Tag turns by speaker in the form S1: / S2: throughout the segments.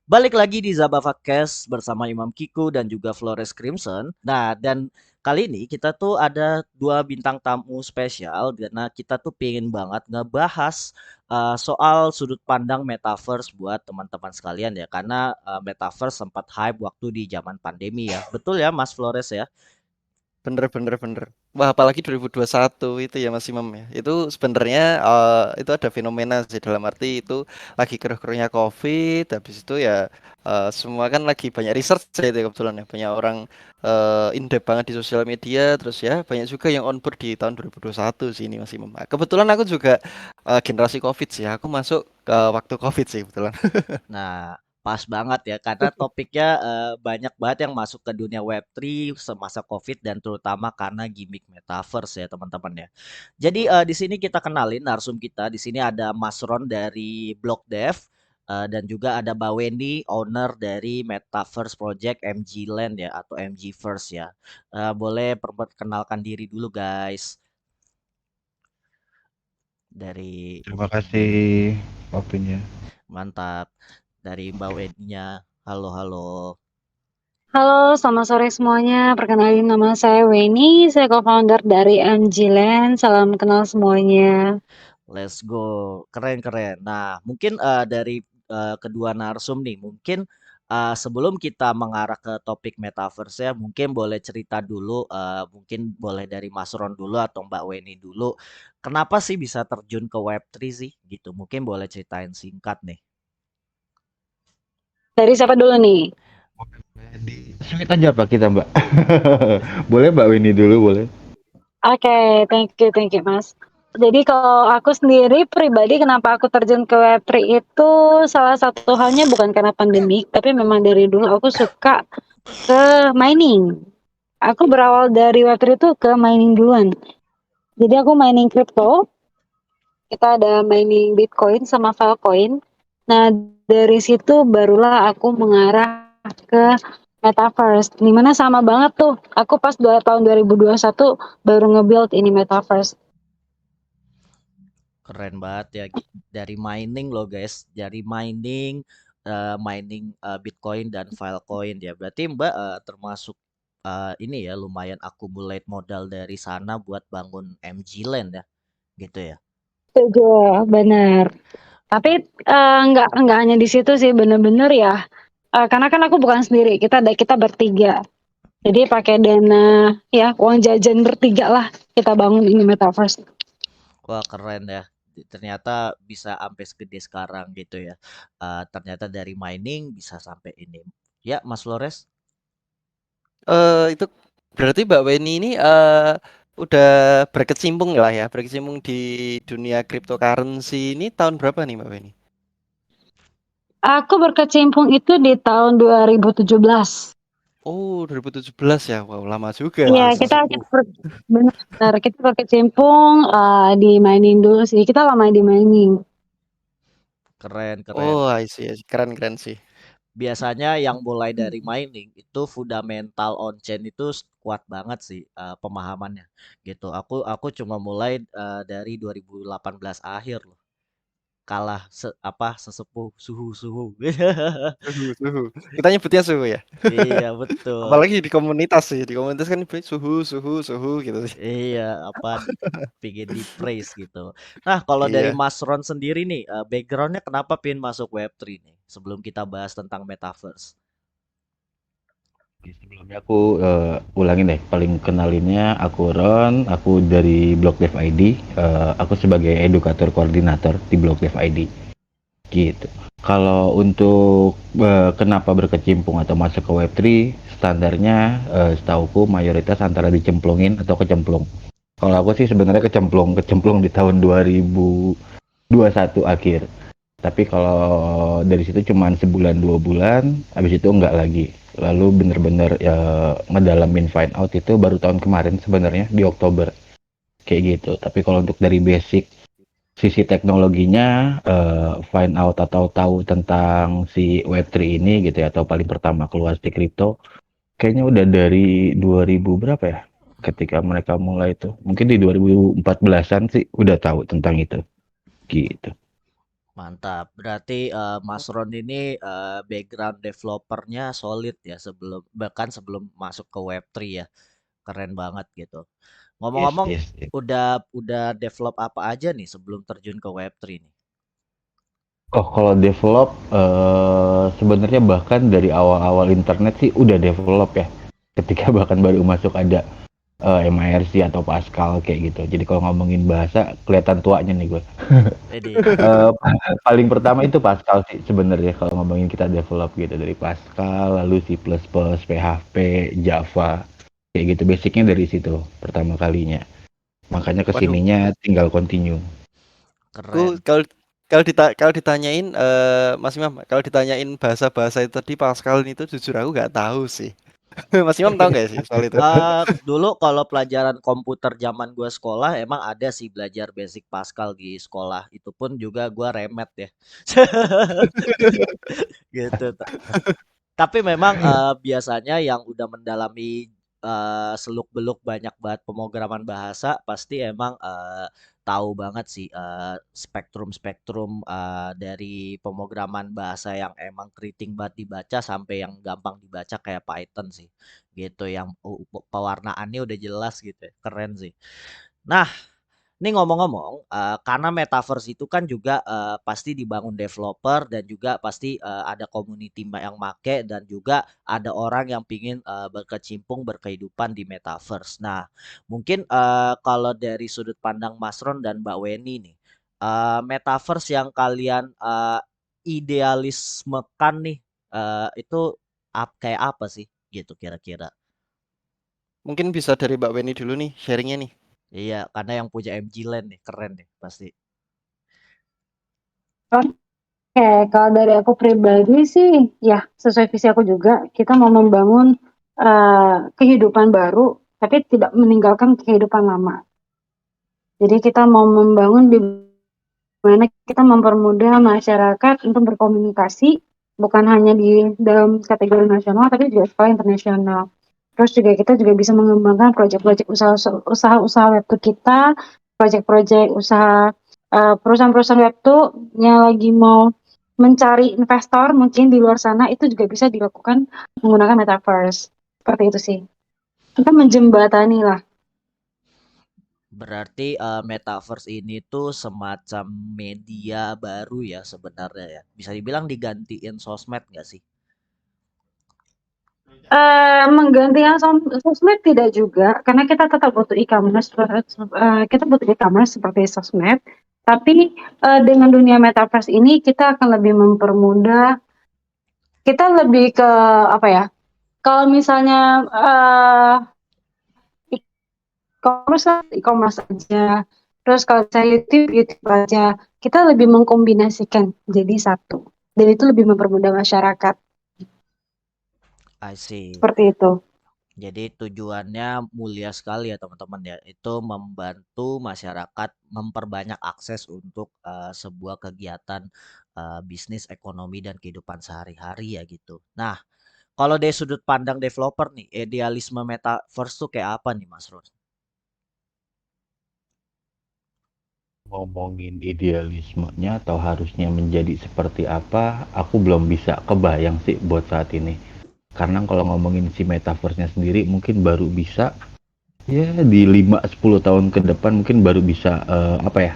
S1: Balik lagi di Zabavakes bersama Imam Kiku dan juga Flores Crimson. Nah, dan kali ini kita tuh ada dua bintang tamu spesial karena kita tuh pengen banget ngebahas soal sudut pandang metaverse buat teman-teman sekalian ya. Karena metaverse sempat hype waktu di zaman pandemi ya. Betul ya, Mas Flores ya?
S2: Bener bener bener. Wah, apalagi 2021 itu ya Mas Imam ya. Itu sebenarnya itu ada fenomena sih dalam arti itu lagi keruh-keruhnya COVID, habis itu ya semua kan lagi banyak research ya itu kebetulan ya. Banyak orang in depth banget di sosial media, terus ya banyak juga yang on board di tahun 2021 sih ini Mas Imam. Nah, kebetulan aku juga generasi COVID sih. Aku masuk ke waktu COVID sih kebetulan.
S1: Nah, pas banget ya karena topiknya banyak banget yang masuk ke dunia Web3 semasa COVID dan terutama karena gimmick metaverse ya teman-teman ya. Jadi di sini kita kenalin narsum kita. Di sini ada Mas Ron dari Block Dev dan juga ada Mbak Wendy, owner dari Metaverse Project MG Land ya atau MG First ya. Boleh perkenalkan diri dulu guys dari
S3: Terima kasih waktunya.
S1: mantap dari Mbak Wendy-nya. Halo halo.
S4: Halo, selamat sore semuanya. Perkenalin nama saya Weni, saya co-founder dari MG Land. Salam kenal semuanya.
S1: Let's go, keren keren. Nah, mungkin dari kedua narsum nih, mungkin sebelum kita mengarah ke topik metaverse ya, mungkin boleh cerita dulu, mungkin boleh dari Mas Ron dulu atau Mbak Weni dulu. Kenapa sih bisa terjun ke Web3 sih? Gitu, mungkin boleh ceritain singkat nih.
S4: Dari siapa dulu nih?
S3: Boleh di sweet aja Pak kita Mbak. Boleh Mbak Winnie dulu boleh.
S4: Oke, thank you, Mas. Jadi kalau aku sendiri pribadi kenapa aku terjun ke Web3 itu salah satu halnya bukan karena pandemi, tapi memang dari dulu aku suka ke mining. Aku berawal dari Web3 itu ke mining duluan. Jadi aku mining crypto, kita ada mining Bitcoin sama Filecoin. Nah, dari situ barulah aku mengarah ke Metaverse. Dimana sama banget tuh. Aku pas tahun 2021 baru nge-build ini Metaverse.
S1: Keren banget ya dari mining loh guys, dari mining mining Bitcoin dan Filecoin ya. Berarti Mbak termasuk ini ya lumayan accumulate modal dari sana buat bangun MG Land ya, gitu ya.
S4: Setuju, benar. Tapi nggak hanya di situ sih, bener-bener ya. Karena kan aku bukan sendiri, kita bertiga. Jadi pakai dana ya uang jajan bertiga lah kita bangun ini Metaverse.
S1: Wah keren ya. Ternyata bisa sampai segede sekarang gitu ya. Ternyata dari mining bisa sampai ini. Ya Mas Flores.
S2: Itu berarti Mbak Weni ini udah berkecimpung lah ya, berkecimpung di dunia cryptocurrency ini tahun berapa nih Mbak Weni?
S4: Aku berkecimpung itu di tahun 2017.
S2: Oh, 2017 ya. Wow, lama juga
S4: Iya,
S2: tuh
S4: kita
S2: sesepuh.
S4: kita benar kita berkecimpung di mining dulu sih. Kita lama di mining.
S1: Keren keren.
S2: Oh, I see, I see. Keren keren sih.
S1: Biasanya yang mulai dari mining itu fundamental on chain itu kuat banget sih pemahamannya gitu. Aku cuma mulai dari 2018 akhir loh. Kalah sesepuh suhu-suhu.
S2: Suhu, suhu. Kita nyebutnya suhu ya.
S1: Iya, betul.
S2: Apalagi di komunitas sih, di komunitas kan nyebutnya suhu, suhu, suhu gitu sih.
S1: Iya, pingin di praise gitu. Nah, kalau dari
S2: Iya.
S1: Mas Ron sendiri nih, backgroundnya kenapa pin masuk Web3 nih? Sebelum kita bahas tentang metaverse.
S3: Oke, sebelumnya aku ulangin deh, paling kenalinnya aku Ron, aku dari Blog Dev ID, aku sebagai edukator koordinator di Blog Dev ID. Gitu. Kalau untuk kenapa berkecimpung atau masuk ke Web3, standarnya setauku mayoritas antara dicemplungin atau kecemplung. Kalau aku sih sebenarnya kecemplung di tahun 2021 akhir. Tapi kalau dari situ cuma sebulan 2 bulan, habis itu enggak lagi. Lalu bener-bener ya ngedalamin find out itu baru tahun kemarin sebenarnya di Oktober kayak gitu. Tapi kalau untuk dari basic sisi teknologinya, find out atau tahu tentang si Web3 ini gitu ya, atau paling pertama keluar di kripto, kayaknya udah dari 2000 berapa ya? Ketika mereka mulai itu, mungkin di 2014-an sih udah tahu tentang itu, gitu.
S1: Mantap. Berarti Mas Ron ini background developernya solid ya bahkan sebelum masuk ke Web3 ya. Keren banget gitu.
S3: Yes,
S1: Ngomong-ngomong,
S3: yes, yes.
S1: udah develop apa aja nih sebelum terjun ke Web3 nih?
S3: Oh, kalau develop sebenarnya bahkan dari awal-awal internet sih udah develop ya. Ketika bahkan baru masuk ada MIRC atau Pascal kayak gitu. Jadi kalau ngomongin bahasa kelihatan tuanya nih gue.
S1: Jadi,
S3: Eh, paling pertama itu Pascal sih sebenarnya kalau ngomongin kita develop gitu dari Pascal, lalu C++, PHP, Java, kayak gitu. Basicnya dari situ pertama kalinya. Makanya
S2: Waduh,
S3: kesininya tinggal continue.
S2: aku
S1: keren.
S2: kalau ditanyain Mas Imam, kalau ditanyain bahasa-bahasa itu tadi Pascal itu jujur aku nggak tahu sih. Mas Imam tahu nggak sih soal itu?
S1: Dulu kalau pelajaran komputer zaman gua sekolah emang ada sih belajar basic Pascal di sekolah. Itu pun juga gua remet ya. Gitu. Tapi memang biasanya yang udah mendalami seluk-beluk banyak banget pemrograman bahasa pasti emang tahu banget sih spektrum-spektrum dari pemrograman bahasa yang emang keriting banget dibaca sampai yang gampang dibaca kayak Python sih. Gitu yang pewarnaannya udah jelas gitu ya. Keren sih. Nah, ini ngomong-ngomong, karena metaverse itu kan juga pasti dibangun developer dan juga pasti ada community yang make dan juga ada orang yang pingin berkecimpung berkehidupan di metaverse. Nah, mungkin kalau dari sudut pandang Mas Ron dan Mbak Weni nih, metaverse yang kalian idealismekan nih itu kayak apa sih gitu kira-kira?
S2: Mungkin bisa dari Mbak Weni dulu nih sharingnya nih.
S1: Iya, karena yang punya MG Land nih keren nih pasti.
S4: Oke, kalau dari aku pribadi sih, ya sesuai visi aku juga, kita mau membangun kehidupan baru, tapi tidak meninggalkan kehidupan lama. Jadi kita mau membangun di mana kita mempermudah masyarakat untuk berkomunikasi, bukan hanya di dalam kategori nasional, tapi juga skala internasional. Terus juga kita juga bisa mengembangkan proyek-proyek usaha-usaha webtoon kita, proyek-proyek usaha perusahaan-perusahaan webtoon yang lagi mau mencari investor mungkin di luar sana itu juga bisa dilakukan menggunakan metaverse. Seperti itu sih. Kita menjembatani lah.
S1: Berarti metaverse ini tuh semacam media baru ya sebenarnya ya. Bisa dibilang digantiin sosmed nggak sih?
S4: Menggantikan sosmed tidak juga, karena kita tetap butuh e-commerce, kita butuh e-commerce seperti sosmed, tapi dengan dunia metaverse ini kita akan lebih mempermudah, kita lebih ke apa ya? Kalau misalnya e-commerce aja, terus kalau saya YouTube, YouTube aja, kita lebih mengkombinasikan jadi satu, dan itu lebih mempermudah masyarakat
S1: I see.
S4: seperti itu.
S1: Jadi tujuannya mulia sekali ya teman-teman ya. Itu membantu masyarakat memperbanyak akses untuk sebuah kegiatan bisnis, ekonomi dan kehidupan sehari-hari ya gitu. Nah, kalau dari sudut pandang developer nih, idealisme metaverse tuh kayak apa nih Mas Ros?
S3: Ngomongin idealismenya atau harusnya menjadi seperti apa, aku belum bisa kebayang sih buat saat ini. Karena kalau ngomongin si metaverse-nya sendiri mungkin baru bisa ya di 5-10 tahun ke depan mungkin baru bisa apa ya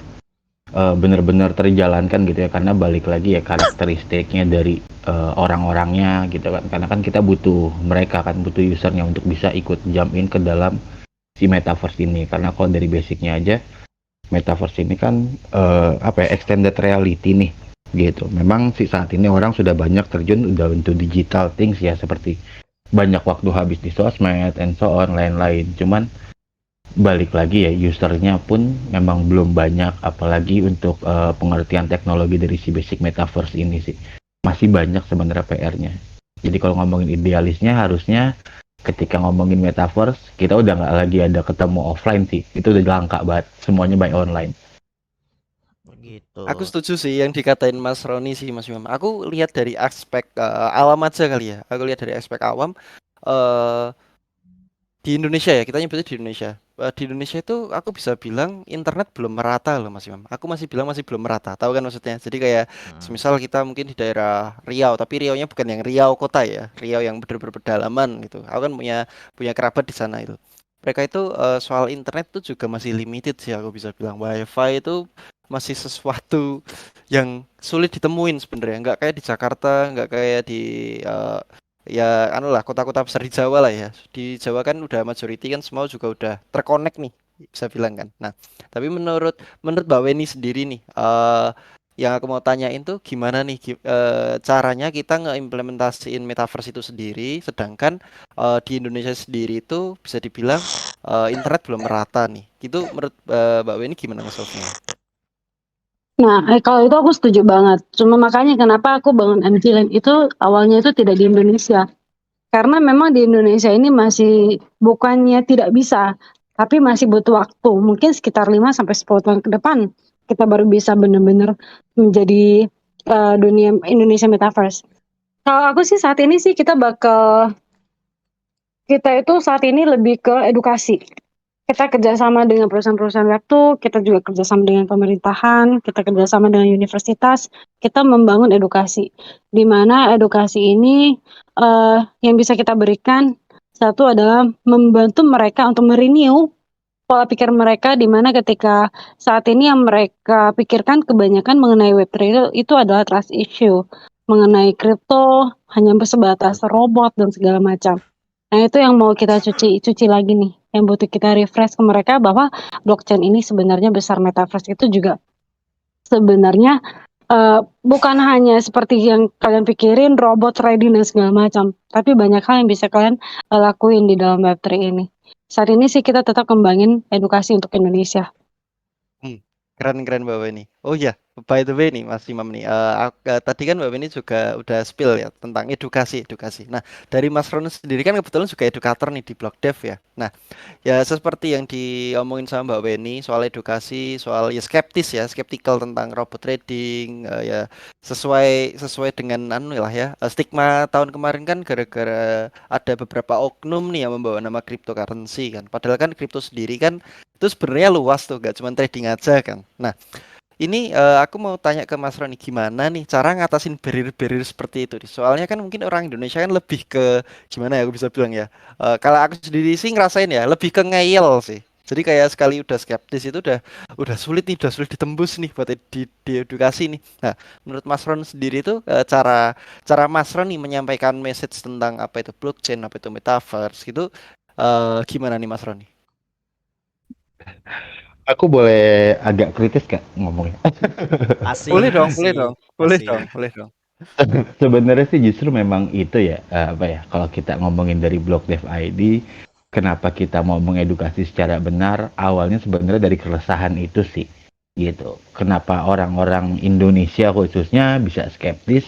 S3: benar-benar terjalankan gitu ya karena balik lagi ya karakteristiknya dari orang-orangnya gitu kan karena kan kita butuh mereka kan butuh usernya untuk bisa ikut jump in ke dalam si metaverse ini karena kalau dari basicnya aja metaverse ini kan apa ya extended reality nih gitu. Memang sih saat ini orang sudah banyak terjun udah untuk digital things ya seperti banyak waktu habis di sosmed and so on lain-lain. Cuman balik lagi ya usernya pun memang belum banyak apalagi untuk pengertian teknologi dari si basic metaverse ini sih. Masih banyak sebenarnya PR-nya. Jadi kalau ngomongin idealisnya harusnya ketika ngomongin metaverse kita udah nggak lagi ada ketemu offline sih itu udah langka banget semuanya by online.
S1: Begitu.
S2: Aku setuju sih yang dikatain Mas Roni sih Mas Imam. Aku lihat dari aspek awam aja kali ya. Aku lihat dari aspek awam. eh Di Indonesia ya, kita nyebutnya di Indonesia. Di Indonesia itu aku bisa bilang internet belum merata loh Mas Imam. Aku masih bilang masih belum merata. Tahu kan maksudnya? Jadi kayak
S1: Hmm.
S2: semisal kita mungkin di daerah Riau, tapi Riau-nya bukan yang Riau kota ya, Riau yang bener-bener pedalaman gitu. Aku kan punya kerabat di sana itu. Mereka itu soal internet tuh juga masih limited sih aku bisa bilang. WiFi itu masih sesuatu yang sulit ditemuin sebenarnya. Nggak kayak di Jakarta, nggak kayak di eh, ya anu lah kota-kota besar di Jawa lah ya. Di Jawa kan udah majority kan semua juga udah terkonek nih bisa bilang kan. Nah, tapi menurut Mbak Weni sendiri nih yang aku mau tanyain tuh gimana nih caranya kita ngeimplementasiin metaverse itu sendiri sedangkan di Indonesia sendiri itu bisa dibilang internet belum merata nih. Gitu menurut Mbak Weni gimana nge-solve-nya?
S4: Nah, kalau itu aku setuju banget. Cuma makanya kenapa aku bangun MG Land itu awalnya itu tidak di Indonesia. Karena memang di Indonesia ini masih bukannya tidak bisa, tapi masih butuh waktu. Mungkin sekitar 5 sampai 10 tahun ke depan kita baru bisa benar-benar menjadi dunia Indonesia Metaverse. Kalau aku sih saat ini sih kita itu saat ini lebih ke edukasi. Kita kerjasama dengan perusahaan-perusahaan webtoon, kita juga kerjasama dengan pemerintahan, kita kerjasama dengan universitas, kita membangun edukasi. Di mana edukasi ini yang bisa kita berikan satu adalah membantu mereka untuk merenew pola pikir mereka, di mana ketika saat ini yang mereka pikirkan kebanyakan mengenai Web3 itu adalah trust issue, mengenai kripto hanya sebatas robot dan segala macam. Nah, itu yang mau kita cuci lagi nih, yang butuh kita refresh ke mereka bahwa blockchain ini sebenarnya besar, metaverse itu juga sebenarnya bukan hanya seperti yang kalian pikirin robot trading dan segala macam, tapi banyak hal yang bisa kalian lakuin di dalam Web3 ini. Saat ini sih kita tetap kembangin edukasi untuk Indonesia.
S2: Keren Mbak Weni. Oh iya, by the way nih Mas Imam nih, tadi kan Mbak Weni juga udah spill ya tentang edukasi. Nah, dari Mas Ron sendiri kan kebetulan juga edukator nih di Blog Dev ya. Nah, ya seperti yang diomongin sama Mbak Weni soal edukasi, soal ya skeptikal tentang robot trading, ya sesuai dengan anu lah ya, stigma tahun kemarin kan gara-gara ada beberapa oknum nih yang membawa nama cryptocurrency kan. Padahal kan kripto sendiri kan itu sebenarnya luas tuh, gak cuma trading aja kan. Nah, ini aku mau tanya ke Mas Roni gimana nih cara ngatasin barrier-barrier seperti itu. Soalnya kan mungkin orang Indonesia kan lebih ke gimana ya aku bisa bilang ya. Kalau aku sendiri sih ngerasain ya lebih ke ngeyel sih. Jadi kayak sekali udah skeptis itu udah sulit nih, udah sulit ditembus nih buat di edukasi nih. Nah, menurut Mas Ron sendiri itu cara Mas Ron nih menyampaikan message tentang apa itu blockchain, apa itu metaverse gitu gimana nih Mas Ron?
S3: Aku boleh agak kritis gak ngomongnya?
S1: Asik,
S2: Boleh dong, boleh
S1: asik,
S2: dong, boleh
S1: asik.
S2: dong, boleh dong.
S3: Sebenarnya sih justru memang itu ya, apa ya, kalau kita ngomongin dari Blog Dev ID, kenapa kita mau mengedukasi secara benar, awalnya sebenarnya dari keresahan itu sih, gitu. Kenapa orang-orang Indonesia khususnya bisa skeptis,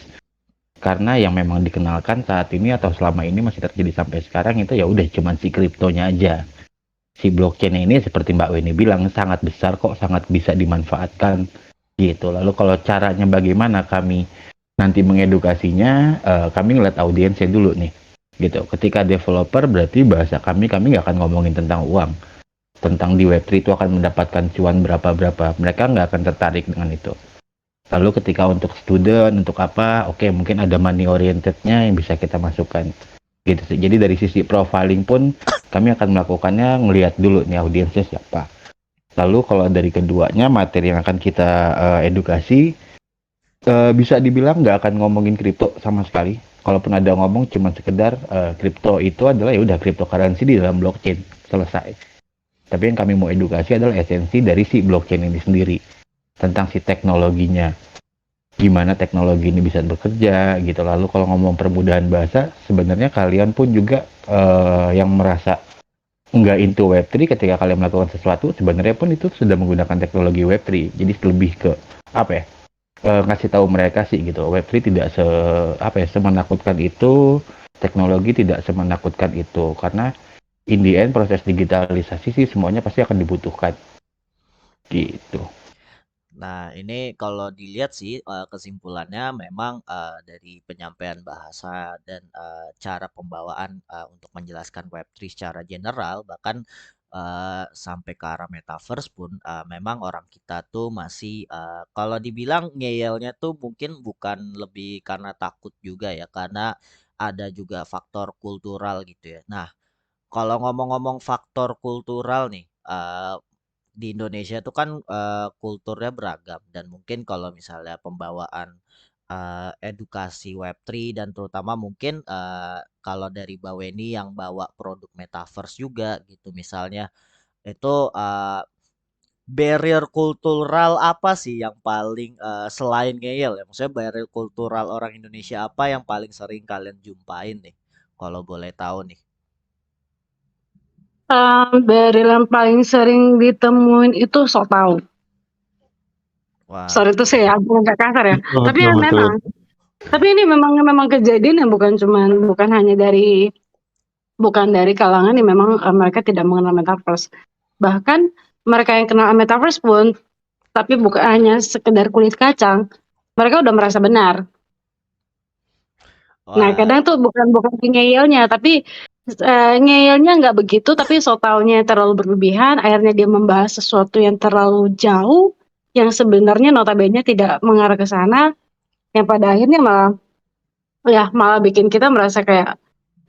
S3: karena yang memang dikenalkan saat ini atau selama ini masih terjadi sampai sekarang itu ya udah cuman si kriptonya aja. Si blockchain ini seperti Mbak Weni bilang sangat besar kok, sangat bisa dimanfaatkan gitu. Lalu kalau caranya bagaimana kami nanti mengedukasinya, kami ngeliat audiensnya dulu nih gitu. Ketika developer berarti bahasa kami nggak akan ngomongin tentang uang, tentang di Web3 itu akan mendapatkan cuan berapa, mereka nggak akan tertarik dengan itu. Lalu ketika untuk student, untuk apa, oke mungkin ada money orientednya yang bisa kita masukkan gitu sih. Jadi dari sisi profiling pun kami akan melakukannya ngelihat dulu nih audiensnya siapa. Lalu kalau dari keduanya materi yang akan kita edukasi bisa dibilang nggak akan ngomongin kripto sama sekali. Kalaupun ada ngomong cuma sekedar kripto itu adalah ya udah cryptocurrency di dalam blockchain selesai. Tapi yang kami mau edukasi adalah esensi dari si blockchain ini sendiri tentang si teknologinya. Gimana teknologi ini bisa bekerja gitu. Lalu kalau ngomong permudahan bahasa, sebenarnya kalian pun juga yang merasa nggak into Web3 ketika kalian melakukan sesuatu, sebenarnya pun itu sudah menggunakan teknologi Web3. Jadi lebih ke apa ya? Ngasih tahu mereka sih gitu. Web3 tidak semenakutkan itu, teknologi tidak semenakutkan itu, karena in the end proses digitalisasi sih semuanya pasti akan dibutuhkan gitu.
S1: Nah, ini kalau dilihat sih kesimpulannya memang dari penyampaian bahasa dan cara pembawaan untuk menjelaskan Web3 secara general, bahkan sampai ke arah metaverse pun memang orang kita tuh masih kalau dibilang ngeyelnya tuh mungkin bukan lebih karena takut juga ya, karena ada juga faktor kultural gitu ya. Nah, kalau ngomong-ngomong faktor kultural nih, di Indonesia itu kan kulturnya beragam dan mungkin kalau misalnya pembawaan edukasi Web3 dan terutama mungkin kalau dari Baweni yang bawa produk metaverse juga gitu misalnya itu barrier kultural apa sih yang paling selain ngeyel ya maksudnya barrier kultural orang Indonesia apa yang paling sering kalian jumpain nih kalau boleh tahu nih.
S4: Baril yang paling sering ditemuin itu sok tahu.
S1: Wah,
S4: Sorry itu sih agak kasar ya.
S3: Betul,
S4: Tapi
S3: betul,
S4: ya
S3: betul.
S4: memang. Tapi ini memang kejadian yang bukan hanya dari kalangan yang memang mereka tidak mengenal metaverse. Bahkan mereka yang kenal metaverse pun, tapi bukan hanya sekedar kulit kacang, mereka udah merasa benar. Nah,
S1: wah,
S4: kadang tuh bukan ngeyelnya, tapi ngeyelnya nggak begitu, tapi so taunya terlalu berlebihan, akhirnya dia membahas sesuatu yang terlalu jauh, yang sebenarnya notabene tidak mengarah ke sana, yang pada akhirnya malah bikin kita merasa kayak,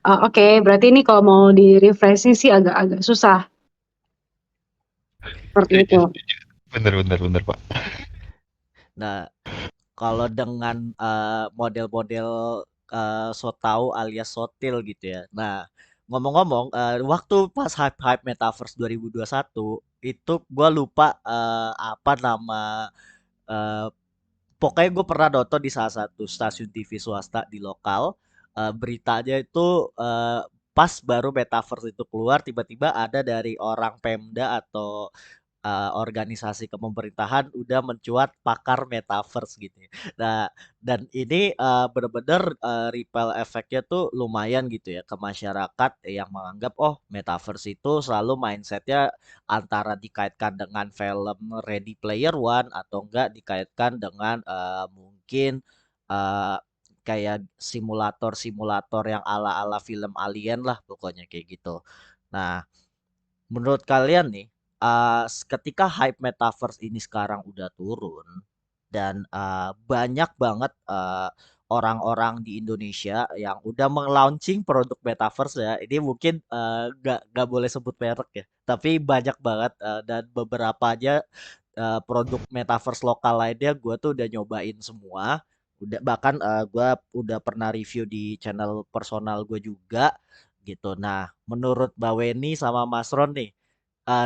S4: oke, berarti ini kalau mau di-refreshing sih agak-agak susah, seperti
S3: Setuju,
S4: itu.
S3: setuju. Bener, bener, bener, Pak.
S1: nah kalau dengan model-model so tau alias sotil gitu ya. Nah, ngomong-ngomong, waktu pas hype-hype Metaverse 2021 itu gua lupa apa nama eh, pokoknya gue pernah nonton di salah satu stasiun TV swasta di lokal. Beritanya itu pas baru Metaverse itu keluar, tiba-tiba ada dari orang Pemda atau organisasi kepemerintahan udah mencuat pakar metaverse gitu ya. Nah, dan ini bener-bener ripple efeknya tuh lumayan gitu ya ke masyarakat yang menganggap oh metaverse itu selalu mindsetnya antara dikaitkan dengan film Ready Player One atau enggak dikaitkan dengan mungkin eh, kayak simulator-simulator yang ala-ala film Alien lah pokoknya kayak gitu. Nah, menurut kalian nih, ketika hype metaverse ini sekarang udah turun dan banyak banget orang-orang di Indonesia yang udah melaunching produk metaverse ya. Ini mungkin nggak boleh sebut merek ya, tapi banyak banget dan beberapa aja produk metaverse lokal lainnya gue tuh udah nyobain semua. Udah bahkan gue udah pernah review di channel personal gue juga gitu. Nah, menurut Mbak Weni sama Mas Ron nih,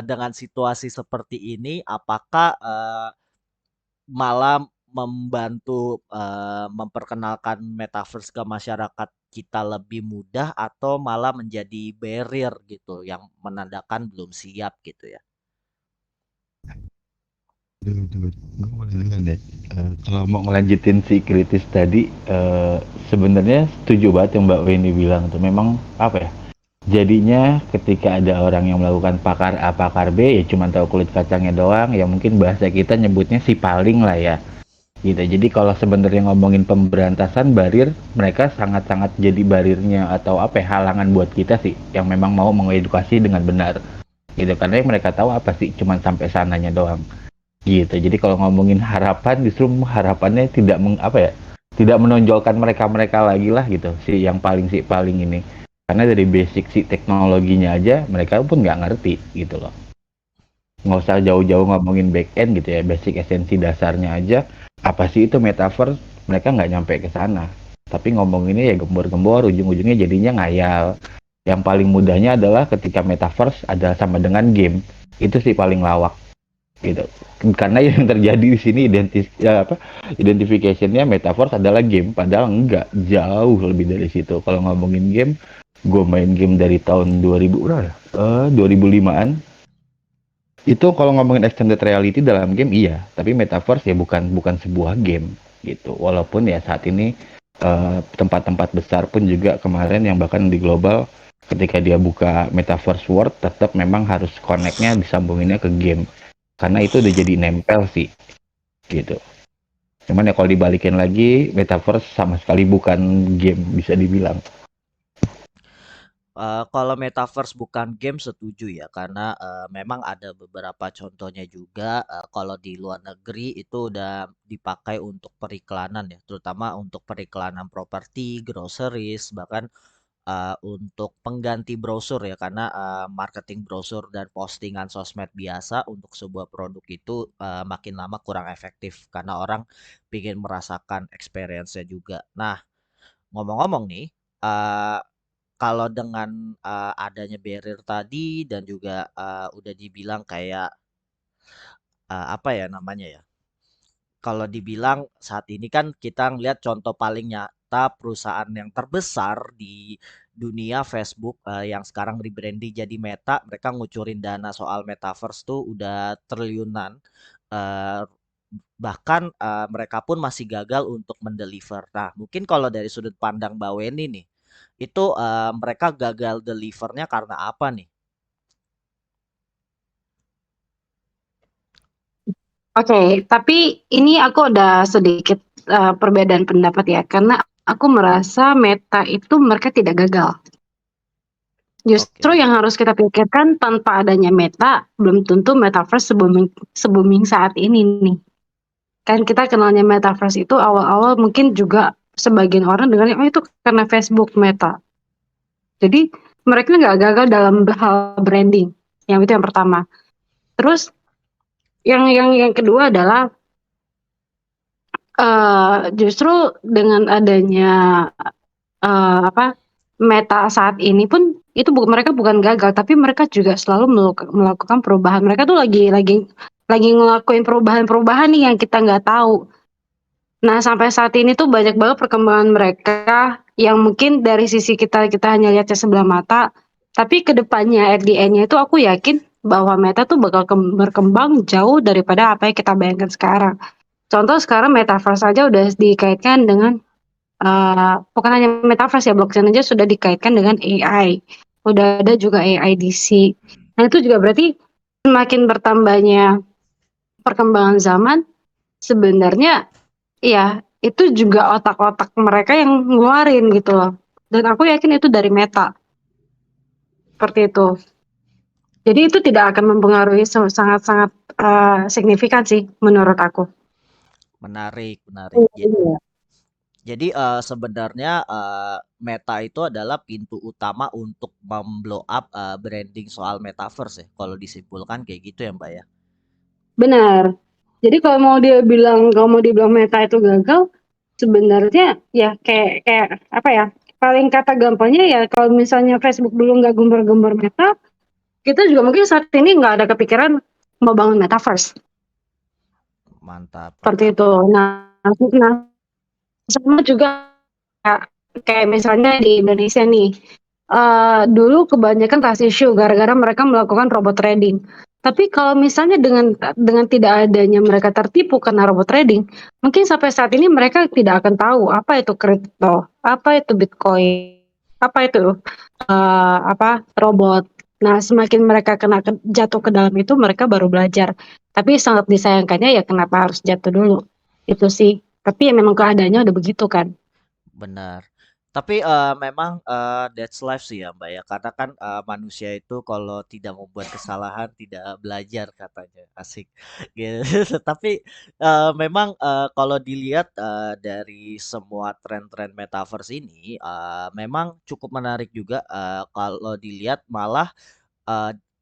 S1: dengan situasi seperti ini, apakah malah membantu memperkenalkan metaverse ke masyarakat kita lebih mudah atau malah menjadi barrier gitu yang menandakan belum siap gitu ya?
S3: Gue boleh duluan deh. Kalau mau ngelanjutin si kritis tadi, sebenarnya setuju banget yang Mbak Weni bilang tuh. Memang apa ya? Jadinya ketika ada orang yang melakukan pakar A, pakar B, ya cuma tahu kulit kacangnya doang. Ya mungkin bahasa kita nyebutnya si paling lah ya. Gitu. Jadi kalau sebenarnya ngomongin pemberantasan barir, mereka sangat-sangat jadi barirnya atau apa ya, halangan buat kita sih yang memang mau mengedukasi dengan benar. Gitu karena yang mereka tahu apa sih cuma sampai sananya doang. Gitu. Jadi kalau ngomongin harapan justru harapannya tidak apa ya? Tidak menonjolkan mereka-mereka lagi lah gitu si paling ini. Karena dari basic si teknologinya aja mereka pun nggak ngerti gitu loh. Nggak usah jauh-jauh ngomongin back end gitu ya, basic esensi dasarnya aja apa sih itu metaverse, mereka nggak nyampe ke sana. Tapi ngomonginnya ya gembor-gembor, ujung-ujungnya jadinya ngayal. Yang paling mudahnya adalah ketika metaverse adalah sama dengan game, itu sih paling lawak gitu. Karena yang terjadi di sini identificationnya metaverse adalah game, padahal enggak, jauh lebih dari situ. Kalau ngomongin game, gue main game dari tahun 2000 berapa ya? 2005-an. Itu kalau ngomongin extended reality dalam game iya, tapi metaverse ya bukan sebuah game gitu. Walaupun ya saat ini tempat-tempat besar pun juga kemarin yang bahkan di global ketika dia buka metaverse world tetap memang harus connect-nya disambunginnya ke game. Karena itu udah jadi nempel sih. gitu. Cuman ya kalau dibalikin lagi, metaverse sama sekali bukan game bisa dibilang.
S1: Kalau metaverse bukan game setuju ya, karena memang ada beberapa contohnya juga. Kalau di luar negeri itu udah dipakai untuk periklanan ya, terutama untuk periklanan properti, groceries, bahkan untuk pengganti brosur ya, karena marketing brosur dan postingan sosmed biasa untuk sebuah produk itu makin lama kurang efektif karena orang ingin merasakan experience-nya juga. Nah, ngomong-ngomong nih, eh, kalau dengan adanya barrier tadi dan juga udah dibilang kayak apa ya namanya ya? Kalau dibilang saat ini kan kita ngelihat contoh paling nyata perusahaan yang terbesar di dunia Facebook yang sekarang rebranding jadi Meta, mereka ngucurin dana soal metaverse tuh udah triliunan. Eh, Bahkan mereka pun masih gagal untuk mendeliver. Nah, mungkin kalau dari sudut pandang Mbak Weni nih, itu mereka gagal delivernya karena apa nih?
S4: Oke, tapi ini aku ada sedikit perbedaan pendapat ya, karena aku merasa Meta itu mereka tidak gagal. Justru
S1: Oke.
S4: yang harus kita pikirkan tanpa adanya Meta, belum tentu Metaverse se-booming saat ini nih. Kan kita kenalnya Metaverse itu awal-awal mungkin juga sebagian orang dengarnya, oh itu karena Facebook Meta. Jadi mereka nggak gagal dalam hal branding. Yang itu yang pertama. Terus yang kedua adalah justru dengan adanya apa Meta saat ini pun itu mereka bukan gagal, tapi mereka juga selalu melakukan perubahan. Mereka tuh lagi ngelakuin perubahan-perubahan nih yang kita nggak tahu. Nah, sampai saat ini tuh banyak banget perkembangan mereka yang mungkin dari sisi kita hanya lihatnya sebelah mata, tapi kedepannya at the end-nya itu aku yakin bahwa Meta tuh bakal berkembang jauh daripada apa yang kita bayangkan sekarang. Contoh sekarang Metaverse aja udah dikaitkan dengan bukan hanya Metaverse ya, blockchain aja sudah dikaitkan dengan AI. Udah ada juga AIDC. Nah, itu juga berarti semakin bertambahnya perkembangan zaman, sebenarnya ya itu juga otak-otak mereka yang ngeluarin gitu loh. Dan aku yakin itu dari Meta, seperti itu. Jadi itu tidak akan mempengaruhi sangat-sangat signifikan sih menurut aku.
S1: Menarik, menarik.
S4: Iya.
S1: Jadi sebenarnya Meta itu adalah pintu utama untuk memblow up branding soal metaverse ya. Kalau disimpulkan kayak gitu ya Mbak ya.
S4: Benar. Jadi kalau mau dibilang Meta itu gagal, sebenarnya ya kayak apa ya? Paling kata gampangnya ya kalau misalnya Facebook dulu nggak gembar-gembar Meta, kita juga mungkin saat ini nggak ada kepikiran mau bangun Metaverse
S1: Mantap,
S4: seperti
S1: mantap.
S4: itu. Nah sama juga kayak misalnya di Indonesia nih, dulu kebanyakan trust issue gara-gara mereka melakukan robot trading. Tapi kalau misalnya dengan tidak adanya mereka tertipu karena robot trading, mungkin sampai saat ini mereka tidak akan tahu apa itu kripto, apa itu Bitcoin, apa itu robot. Nah, semakin mereka jatuh ke dalam itu, mereka baru belajar. Tapi sangat disayangkannya ya kenapa harus jatuh dulu. Itu sih. Tapi ya memang keadaannya udah begitu kan.
S1: Benar. Tapi memang that's life sih ya Mbak ya. Karena kan manusia itu kalau tidak membuat kesalahan tidak belajar katanya. Asik. Gitu. Tapi memang kalau dilihat dari semua tren-tren metaverse ini memang cukup menarik juga kalau dilihat malah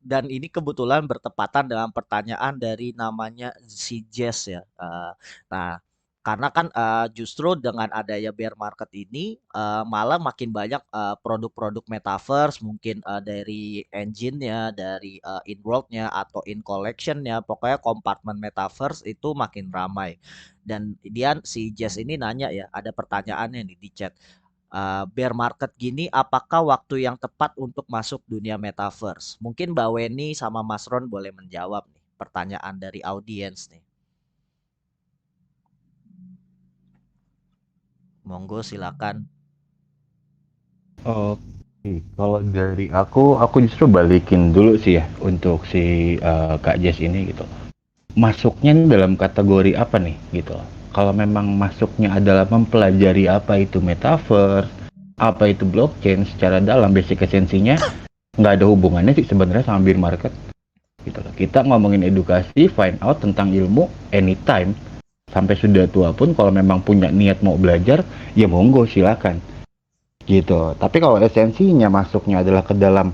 S1: dan ini kebetulan bertepatan dengan pertanyaan dari namanya si Jess ya. Nah, karena kan justru dengan adanya bear market ini malah makin banyak produk-produk metaverse mungkin dari engine-nya, dari in-world-nya atau in collection-nya, pokoknya kompartemen metaverse itu makin ramai. Dan dia si Jess ini nanya ya, ada pertanyaannya nih di chat. Bear market gini, apakah waktu yang tepat untuk masuk dunia metaverse? Mungkin Mbak Weni sama Mas Ron boleh menjawab nih pertanyaan dari audiens nih. Monggo silakan.
S3: Oke, kalau dari aku justru balikin dulu sih ya untuk si Kak Jess ini gitu. masuknya ini dalam kategori apa nih gitu. Kalau memang masuknya adalah mempelajari apa itu metaverse, apa itu blockchain secara dalam, basic esensinya nggak ada hubungannya sih sebenarnya sama bear market gitu loh. Kita ngomongin edukasi, find out tentang ilmu anytime sampai sudah tua pun kalau memang punya niat mau belajar ya monggo silakan gitu. Tapi kalau esensinya masuknya adalah ke dalam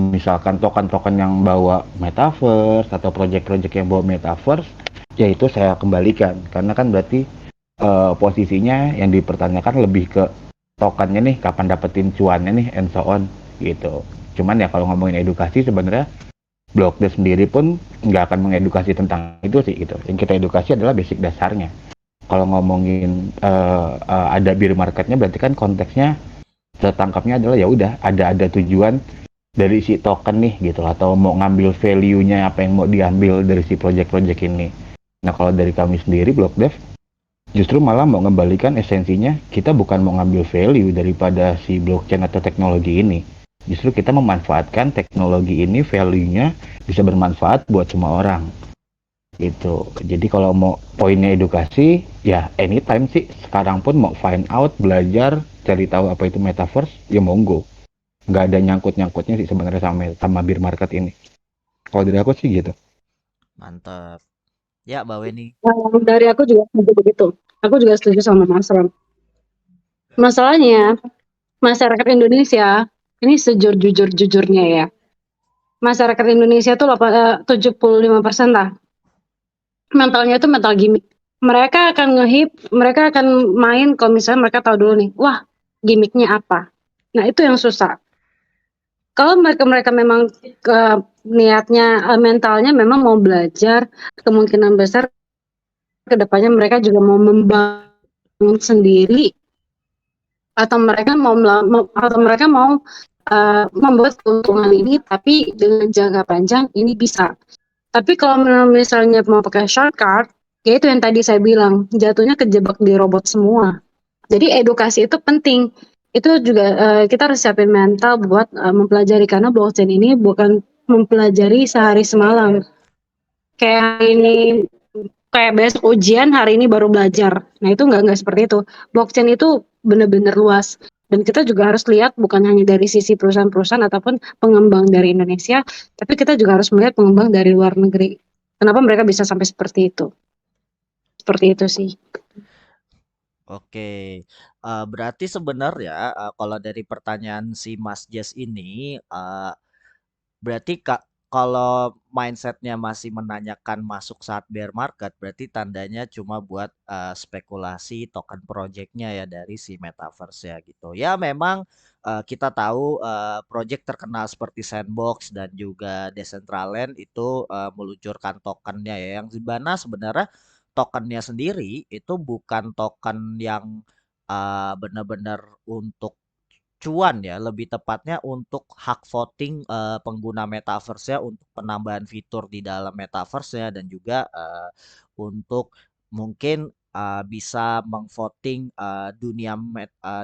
S3: misalkan token-token yang bawa metaverse atau project-project yang bawa metaverse, ya itu saya kembalikan karena kan berarti posisinya yang dipertanyakan lebih ke tokennya nih, kapan dapetin cuannya nih, and so on gitu. Cuman ya kalau ngomongin edukasi sebenarnya Blockdesk sendiri pun nggak akan mengedukasi tentang itu sih gitu. Yang kita edukasi adalah basic dasarnya. Kalau ngomongin ada bear marketnya berarti kan konteksnya tertangkapnya adalah ya udah ada tujuan dari si token nih gitu atau mau ngambil value-nya apa yang mau diambil dari si project-project ini. Nah kalau dari kami sendiri Blockdev justru malah mau mengembalikan esensinya kita bukan mau ngambil value daripada si blockchain atau teknologi ini. Justru kita memanfaatkan teknologi ini value-nya bisa bermanfaat buat semua orang gitu. Jadi kalau mau poinnya edukasi ya anytime sih sekarang pun mau find out belajar cari tahu apa itu metaverse ya monggo nggak ada nyangkut-nyangkutnya sih sebenarnya sama bear market ini. Kalau dari aku sih gitu.
S1: Mantap. Ya, Mbak Weni.
S4: Dari aku juga setuju begitu. Aku juga setuju sama Mas Ron. Masalahnya masyarakat Indonesia ini sejujur-jujurnya ya. Masyarakat Indonesia tuh 75% lah. Mentalnya itu mental gimmick. Mereka akan mereka akan main kalau misalnya mereka tahu dulu nih, wah gimmicknya apa. Nah itu yang susah. Kalau mereka memang niatnya mentalnya memang mau belajar, kemungkinan besar kedepannya mereka juga mau membangun sendiri atau mereka mau membuat keuntungan ini tapi dengan jangka panjang ini bisa. Tapi kalau misalnya mau pakai shortcut, ya itu yang tadi saya bilang, jatuhnya kejebak di robot semua. Jadi edukasi itu penting. Itu juga kita harus siapin mental buat mempelajari karena blockchain ini bukan mempelajari sehari semalam. Kayak ini kayak besok ujian hari ini baru belajar. Nah itu nggak seperti itu. Blockchain itu benar-benar luas dan kita juga harus lihat bukan hanya dari sisi perusahaan-perusahaan ataupun pengembang dari Indonesia, tapi kita juga harus melihat pengembang dari luar negeri. Kenapa mereka bisa sampai seperti itu? Seperti itu sih.
S1: Oke, berarti sebenarnya kalau dari pertanyaan si Mas Jas ini, berarti kalau mindsetnya masih menanyakan masuk saat bear market, berarti tandanya cuma buat spekulasi token projectnya ya dari si metaverse ya gitu. Ya memang kita tahu project terkenal seperti Sandbox dan juga Decentraland itu meluncurkan tokennya ya, yang di mana sebenarnya tokennya sendiri itu bukan token yang benar-benar untuk cuan ya, lebih tepatnya untuk hak voting pengguna metaverse ya untuk penambahan fitur di dalam metaverse ya dan juga untuk mungkin bisa mengvoting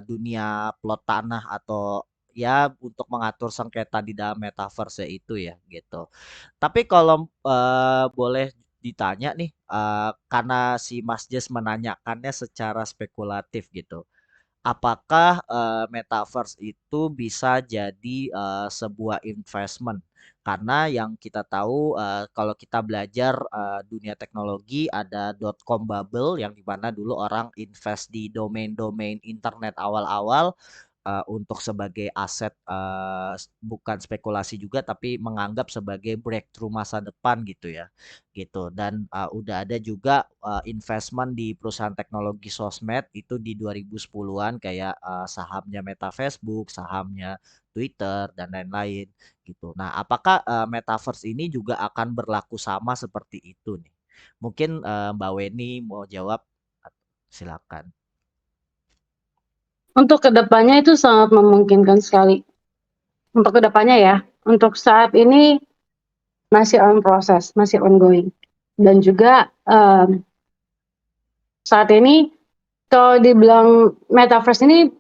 S1: dunia plot tanah atau ya untuk mengatur sengketa di dalam metaverse itu ya gitu. Tapi kalau boleh ditanya nih, karena si Mas Jas menanyakannya secara spekulatif gitu. Apakah metaverse itu bisa jadi sebuah investment? Karena yang kita tahu kalau kita belajar dunia teknologi ada dot-com bubble yang dimana dulu orang invest di domain-domain internet awal-awal untuk sebagai aset bukan spekulasi juga tapi menganggap sebagai breakthrough masa depan gitu ya gitu dan udah ada juga investment di perusahaan teknologi sosmed itu di 2010-an kayak sahamnya Meta Facebook, sahamnya Twitter dan lain-lain gitu. Nah, apakah metaverse ini juga akan berlaku sama seperti itu nih? Mungkin Mbak Weni mau jawab, silakan.
S4: Untuk kedepannya itu sangat memungkinkan sekali. Untuk kedepannya ya, untuk saat ini masih on proses, masih ongoing. Dan juga saat ini kalau dibilang metaverse ini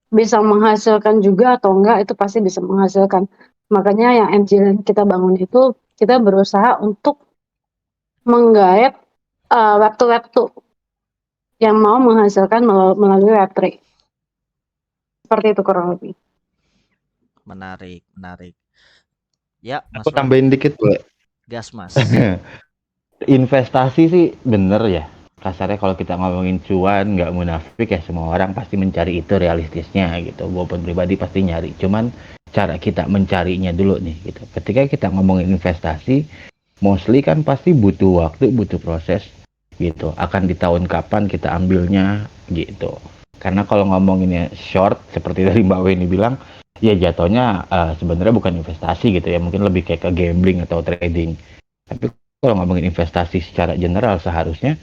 S4: bisa menghasilkan juga atau enggak, itu pasti bisa menghasilkan. Makanya yang MJ kita bangun itu, kita berusaha untuk menggait web-to-web yang mau menghasilkan melalui Web3. Seperti itu kurang lebih.
S1: Menarik, menarik. Ya, Mas
S3: Aku
S1: Ron,
S3: tambahin dikit, boleh?
S1: gas Mas.
S3: Investasi sih bener ya. Kasarnya kalau kita ngomongin cuan, nggak munafik ya, semua orang pasti mencari itu realistisnya gitu. Gue pun pribadi pasti nyari. Cuman cara kita mencarinya dulu nih gitu. Ketika kita ngomongin investasi, mostly kan pasti butuh waktu, butuh proses gitu. Akan di tahun kapan kita ambilnya gitu. Karena kalau ngomonginnya short, seperti dari Mbak Weni bilang, ya jatuhnya sebenarnya bukan investasi gitu ya. Mungkin lebih kayak ke gambling atau trading. Tapi kalau ngomongin investasi secara general seharusnya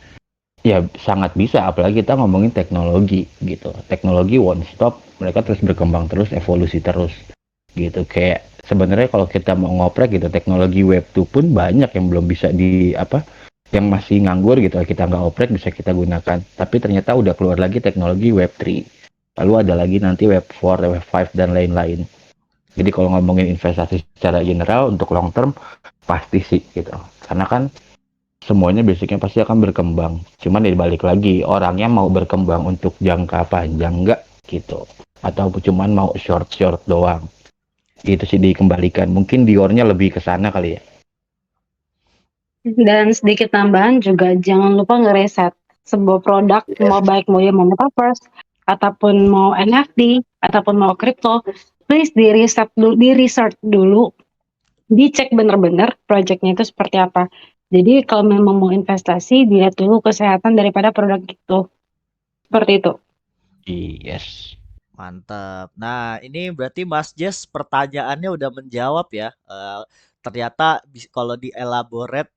S3: ya sangat bisa, apalagi kita ngomongin teknologi gitu. Teknologi one stop, mereka terus berkembang terus, evolusi terus gitu. Kayak sebenarnya kalau kita mau ngoprek gitu, teknologi web 2 pun banyak yang belum bisa di apa, yang masih nganggur gitu, kita nggak oprek bisa kita gunakan. Tapi ternyata udah keluar lagi teknologi web 3. Lalu ada lagi nanti web 4, web 5 dan lain-lain. Jadi kalau ngomongin investasi secara general untuk long term pasti sih gitu. Karena kan semuanya basicnya pasti akan berkembang. Cuman dibalik lagi orangnya mau berkembang untuk jangka panjang nggak gitu, atau cuman mau short doang. Itu sih dikembalikan. Mungkin Diornya lebih ke sana kali ya.
S4: Dan sedikit tambahan juga jangan lupa ngereset sebuah produk, mau baik mau metaverse ataupun mau NFT ataupun mau kripto, please di research dulu, dicek bener-bener projectnya itu seperti apa. Jadi kalau memang mau investasi, dilihat dulu kesehatan daripada produk itu. Seperti itu.
S3: Yes.
S1: Mantap. Nah, ini berarti Mas Jess pertanyaannya udah menjawab ya. Ternyata kalau dielaborate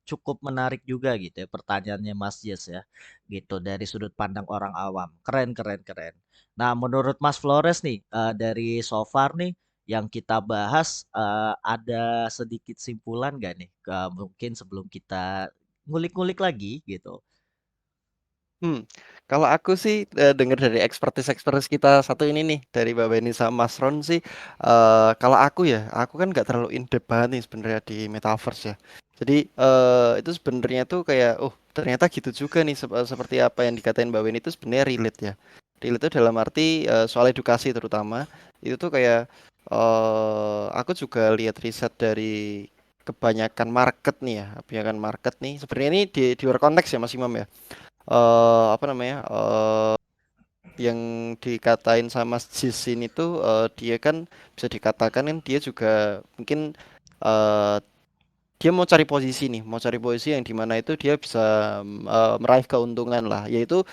S1: cukup menarik juga gitu ya pertanyaannya Mas Jess ya. Gitu dari sudut pandang orang awam. Keren, keren, keren. Nah, menurut Mas Flores nih dari so far nih yang kita bahas ada sedikit simpulan gak nih? Mungkin sebelum kita ngulik-ngulik lagi gitu.
S2: Hmm, kalau aku sih dengar dari ekspertis kita satu ini nih dari Mbak Beni sama Mas Ron sih, kalau aku kan nggak terlalu in depth banget nih sebenarnya di metaverse ya. Jadi itu sebenarnya tuh kayak, oh ternyata gitu juga nih seperti apa yang dikatain Mbak Beni itu sebenarnya relate ya. Relate itu dalam arti soal edukasi terutama itu tuh kayak aku juga lihat riset dari kebanyakan market nih ya, kebanyakan market nih. Sebenarnya ini di luar konteks ya Mas Imam ya. Apa namanya, yang dikatain sama Jis ini tuh dia kan bisa dikatakan kan dia juga mungkin eh, dia mau cari posisi nih, mau cari posisi yang dimana itu dia bisa meraih keuntungan lah, yaitu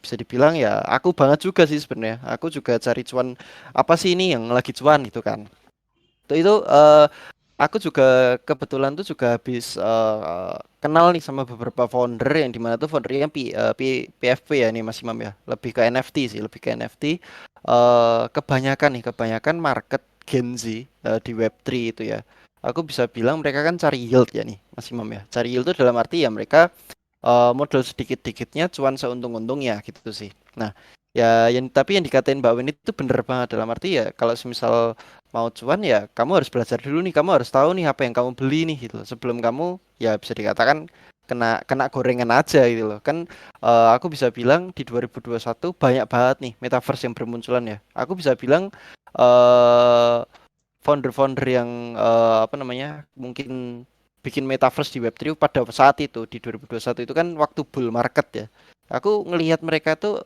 S2: bisa dibilang ya aku banget juga sih sebenarnya, aku juga cari cuan apa sih ini yang lagi cuan gitu kan. Itu aku juga kebetulan tuh juga habis kenal nih sama beberapa founder yang dimana tuh foundernya PFP ya nih Mas Imam ya. Lebih ke NFT sih, lebih ke NFT. Kebanyakan market Gen Z di Web3 itu ya. Aku bisa bilang mereka kan cari yield ya nih Mas Imam ya. Cari yield itu dalam arti ya mereka modal sedikit-dikitnya cuan seuntung-untungnya gitu sih. Nah, ya tapi yang dikatain Mbak Wen itu bener banget dalam arti ya kalau semisal mau cuan ya kamu harus belajar dulu nih, kamu harus tahu nih apa yang kamu beli nih gitu loh. Sebelum kamu ya bisa dikatakan kena kena gorengan aja gitu loh. Kan aku bisa bilang di 2021 banyak banget nih metaverse yang bermunculan ya. Aku bisa bilang eh founder-founder yang apa namanya mungkin bikin metaverse di Web3 pada saat itu di 2021 itu kan waktu bull market ya. Aku ngelihat mereka tuh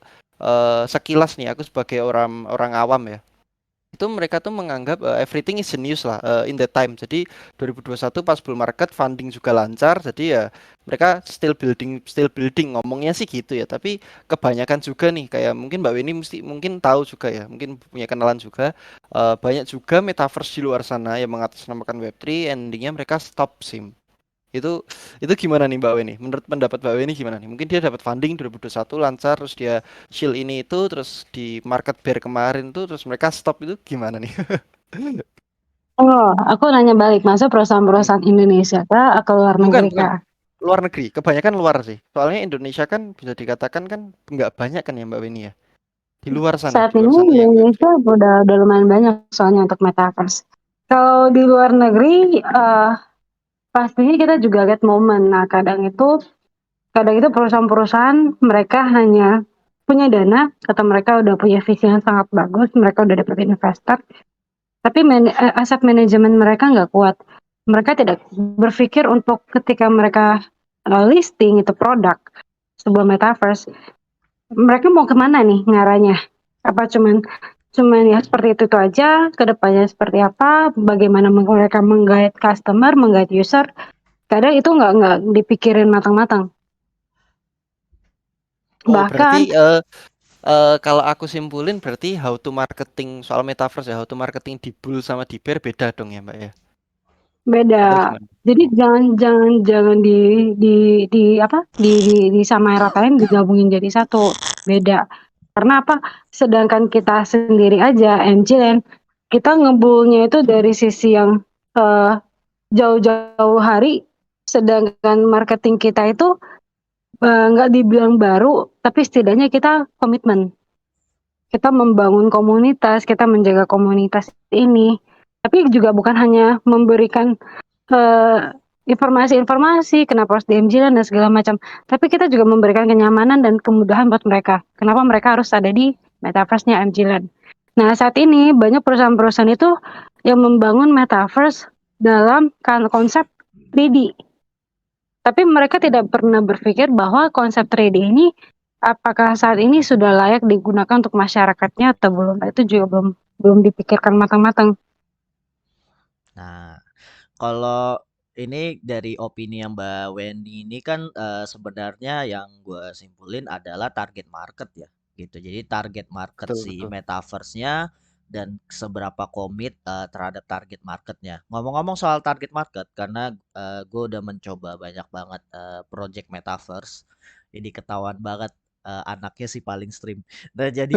S2: sekilas nih aku sebagai orang orang awam ya. Itu mereka tuh menganggap everything is genius lah in that time. Jadi 2021 pas bull market funding juga lancar. Jadi ya mereka still building ngomongnya sih gitu ya. Tapi kebanyakan juga nih kayak mungkin Mbak Weni mesti mungkin tahu juga ya. Mungkin punya kenalan juga banyak juga metaverse di luar sana yang mengatasnamakan Web3 endingnya mereka stop sim. Itu itu gimana nih Mbak Weni? Menurut pendapat Mbak Weni gimana nih? Mungkin dia dapat funding 2021 lancar terus dia shield ini itu terus di market bear kemarin tuh terus mereka stop itu gimana nih?
S4: Oh, aku nanya balik, masa perusahaan-perusahaan Indonesia kah atau luar
S2: Bukan,
S4: negeri
S2: bukan.
S4: kah?
S2: Luar negeri, kebanyakan luar sih. Soalnya Indonesia kan bisa dikatakan kan nggak banyak kan ya Mbak Weni ya.
S4: Saat
S2: Di luar
S4: ini
S2: sana yang Web3.
S4: Indonesia udah lumayan banyak soalnya untuk metaverse. Kalau di luar negeri, pastinya kita juga lihat momen. Nah, kadang itu perusahaan-perusahaan mereka hanya punya dana, kata mereka udah punya visi yang sangat bagus, mereka udah dapet investor, tapi aset manajemen mereka nggak kuat. Mereka tidak berpikir untuk ketika mereka listing itu produk sebuah metaverse, mereka mau kemana nih ngarahnya? Apa cuman ya seperti itu aja, kedepannya seperti apa, bagaimana mereka menggait customer, menggait user, kadang itu nggak dipikirin matang-matang.
S2: Oh, berarti
S4: Bahkan
S2: kalau aku simpulin berarti how to marketing soal metaverse ya, how to marketing di Bull sama di Bear beda dong ya, Mbak ya? Atau
S4: beda.
S2: gimana?
S4: Jadi
S2: Oh.
S4: jangan disamaratain, digabungin jadi satu. Beda. Karena apa? Sedangkan kita sendiri aja, MJN, kita ngebulnya itu dari sisi yang eh, jauh-jauh hari, sedangkan marketing kita itu nggak dibilang baru, tapi setidaknya kita komitmen. Kita membangun komunitas, kita menjaga komunitas ini. Tapi juga bukan hanya memberikan informasi-informasi kenapa harus di MJ dan segala macam. Tapi kita juga memberikan kenyamanan dan kemudahan buat mereka. Kenapa mereka harus ada di metaverse-nya MJ Land. Nah, saat ini banyak perusahaan-perusahaan itu yang membangun metaverse dalam konsep 3D. Tapi mereka tidak pernah berpikir bahwa konsep 3D ini apakah saat ini sudah layak digunakan untuk masyarakatnya atau belum. Nah, itu juga belum dipikirkan matang-matang.
S1: Nah, kalau ini dari opini yang Mbak Wendy ini kan sebenarnya yang gue simpulin adalah target market ya gitu. Jadi target market
S2: Betul,
S1: si
S2: betul.
S1: metaverse-nya dan seberapa komit terhadap target marketnya. Ngomong-ngomong soal target market, karena gue udah mencoba banyak banget project metaverse, jadi ketahuan banget anaknya si paling stream. Nah jadi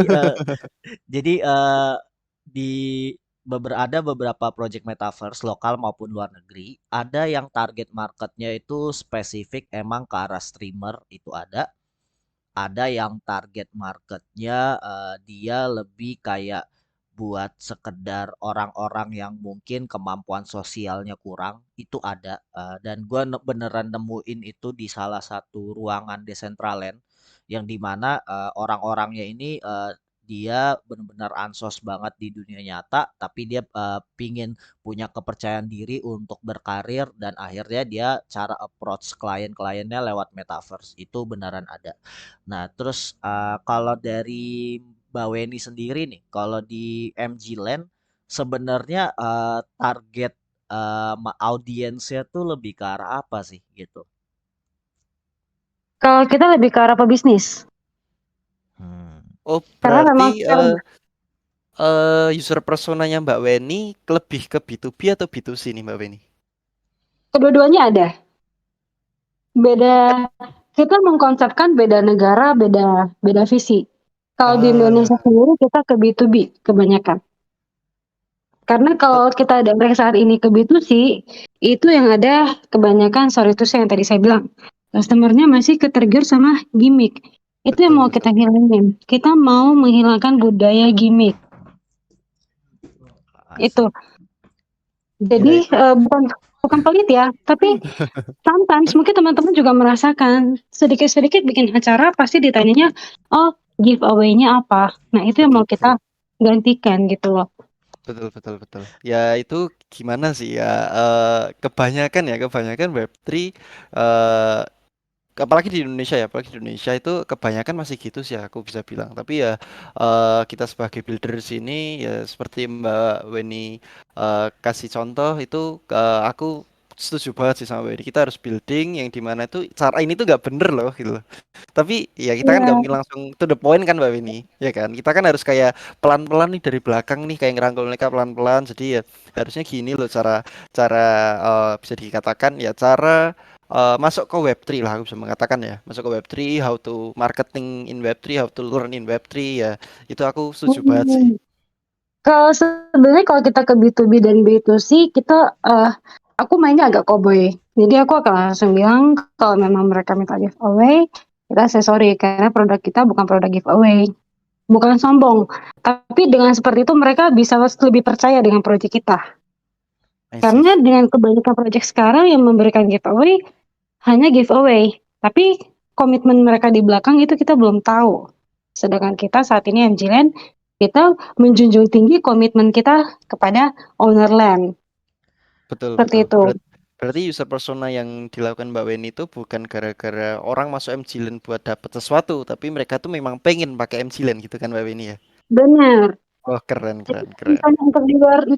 S1: di ada beberapa project metaverse lokal maupun luar negeri, ada yang target marketnya itu spesifik emang ke arah streamer itu ada yang target marketnya dia lebih kayak buat sekedar orang-orang yang mungkin kemampuan sosialnya kurang itu ada. Dan gue beneran nemuin itu di salah satu ruangan Decentraland yang dimana orang-orangnya ini dia benar-benar ansos banget di dunia nyata, tapi dia pingin punya kepercayaan diri untuk berkarir dan akhirnya dia cara approach klien-kliennya lewat metaverse itu beneran ada. Nah, terus kalau dari Mbak Weni sendiri nih, kalau di MG Land sebenarnya target audiensnya tuh lebih ke arah apa sih gitu?
S4: Kalau kita lebih ke arah pebisnis.
S1: Hmm.
S2: Oh,
S4: Karena memang
S2: berarti user personanya Mbak Weni lebih ke B2B atau B2C nih Mbak Weni?
S4: kedua-duanya ada. Beda, kita mengkonsepkan beda negara, beda visi. Kalau di Indonesia
S2: Ah,
S4: sendiri kita ke B2B kebanyakan. Karena kalau kita dari saat ini ke B2C, itu yang ada kebanyakan, sorry itu yang tadi saya bilang, customernya masih ke-trigger sama gimmick. Itu yang
S2: betul
S4: mau
S2: betul.
S4: kita hilangin. Kita mau menghilangkan budaya gimmick. Itu.
S1: Asik.
S4: Jadi
S2: Ya itu.
S4: bukan pelit ya, tapi sometimes mungkin teman-teman juga merasakan sedikit-sedikit bikin acara pasti ditanyanya, oh giveaway-nya apa? Nah itu yang
S2: Betul
S4: mau
S2: betul.
S4: kita gantikan gitu loh.
S2: Betul betul betul. Ya itu gimana sih ya? Kebanyakan Web3 eh apalagi di Indonesia ya, apalagi di Indonesia itu kebanyakan masih gitu sih aku bisa bilang. Tapi ya kita sebagai builder di sini ya seperti Mbak Weni kasih contoh itu aku setuju banget sih sama Weni. Kita harus building yang dimana itu cara ini tuh nggak bener loh gitu loh. Tapi ya kita kan nggak
S4: Iya,
S2: mungkin langsung to the point kan Mbak Weni, ya kan? Kita kan harus kayak pelan-pelan nih dari belakang nih kayak ngerangkul mereka pelan-pelan. Jadi ya harusnya gini loh cara cara bisa dikatakan ya cara masuk ke Web3 lah aku bisa mengatakan ya. Masuk ke Web3, how to marketing in Web3, how to learn in Web3 ya. Itu aku setuju banget sih.
S4: mm, kalau sebenarnya kalau kita ke B2B dan B2C, kita aku mainnya agak cowboy. Jadi aku akan langsung bilang kalau memang mereka minta giveaway, kita say sorry karena produk kita bukan produk giveaway. Bukan sombong, tapi dengan seperti itu mereka bisa lebih percaya dengan proyek kita.
S2: I see.
S4: Karena dengan kebanyakan project sekarang yang memberikan giveaway hanya giveaway, tapi komitmen mereka di belakang itu kita belum tahu. Sedangkan kita saat ini MG-Land, kita menjunjung tinggi komitmen kita kepada owner land.
S2: Betul,
S4: Seperti
S2: betul.
S4: itu.
S2: Berarti user persona yang dilakukan Mbak Weni itu bukan gara-gara orang masuk MG-Land buat dapat sesuatu, tapi mereka tuh memang pengen pakai MG-Land gitu kan Mbak Weni ya?
S4: Benar.
S2: Oh, keren,
S4: Jadi
S2: keren, keren.
S4: misalnya untuk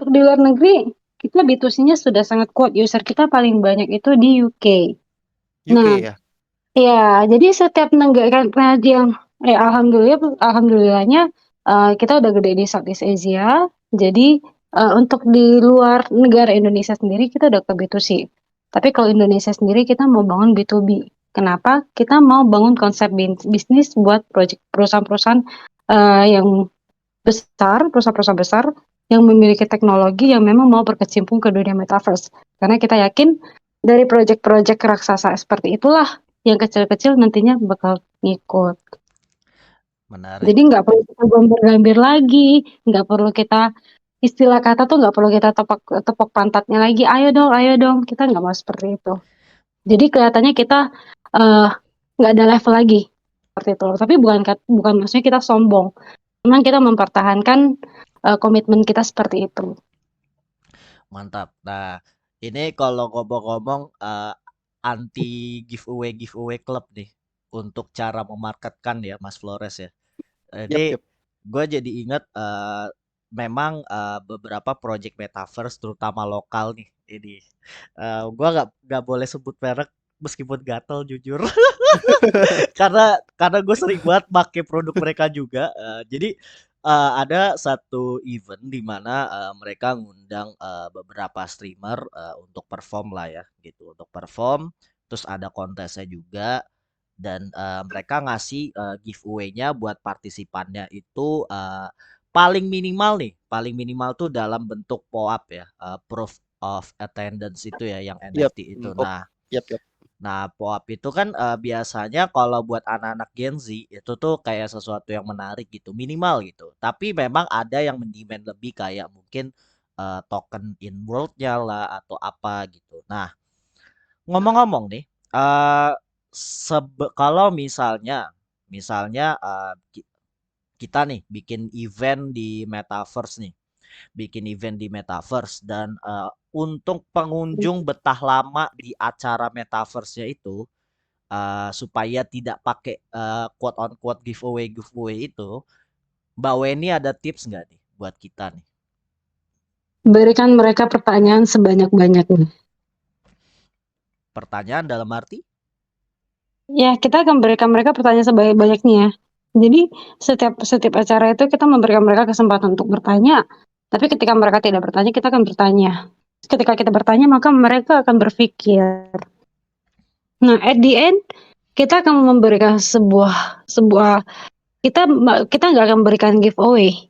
S4: di luar negeri, kita B2C-nya sudah sangat kuat. User kita paling banyak itu di UK.
S2: UK
S4: Nah,
S2: ya?
S4: ya, jadi setiap negara yang alhamdulillahnya kita udah gede di Southeast Asia. Jadi untuk di luar negara Indonesia sendiri kita udah ke B2C. Tapi kalau Indonesia sendiri kita mau bangun B2B. Kenapa? Kita mau bangun konsep bisnis buat perusahaan-perusahaan yang besar, perusahaan-perusahaan besar yang memiliki teknologi yang memang mau berkecimpung ke dunia metaverse. Karena kita yakin dari proyek-proyek raksasa seperti itulah yang kecil-kecil nantinya bakal ngikut.
S1: Menarik.
S4: Jadi nggak perlu kita gambir lagi, nggak perlu kita istilah kata tuh nggak perlu kita tepok pantatnya lagi. Ayo dong, kita nggak mau seperti itu. Jadi kelihatannya kita nggak ada level lagi seperti itu. Tapi bukan maksudnya kita sombong. Memang kita mempertahankan komitmen kita seperti itu.
S1: Mantap. Nah, ini kalau ngomong-ngomong anti giveaway club nih untuk cara memarketkan ya Mas Flores ya. Jadi
S2: Yap.
S1: gue jadi ingat memang beberapa project metaverse terutama lokal nih ini. Gue nggak boleh sebut merek meskipun gatel jujur. karena gue sering banget pakai produk mereka juga. Jadi ada satu event di mana mereka ngundang beberapa streamer untuk perform lah ya gitu, untuk perform. Terus ada kontesnya juga dan mereka ngasih giveaway-nya buat partisipannya itu paling minimal tuh dalam bentuk POAP ya, proof of attendance itu ya yang
S2: Yap.
S1: NFT itu.
S2: Oh,
S1: Nah,
S2: yap.
S1: POAP itu kan biasanya kalau buat anak-anak Gen Z itu tuh kayak sesuatu yang menarik gitu, minimal gitu. Tapi memang ada yang mendemand lebih kayak mungkin token in world-nya lah atau apa gitu. Nah, ngomong-ngomong nih, kalau misalnya kita nih bikin event di metaverse nih, dan untuk pengunjung betah lama di acara metaverse-nya itu supaya tidak pakai quote on quote giveaway itu, Mbak Weni ada tips nggak nih buat kita nih?
S4: Berikan mereka pertanyaan sebanyak-banyaknya.
S1: Pertanyaan dalam arti?
S4: Ya, kita akan berikan mereka pertanyaan sebanyak-banyaknya. Jadi setiap acara itu kita memberikan mereka kesempatan untuk bertanya. Tapi ketika mereka tidak bertanya, kita akan bertanya. Ketika kita bertanya, maka mereka akan berpikir. Nah, at the end kita akan memberikan sebuah kita nggak akan memberikan giveaway.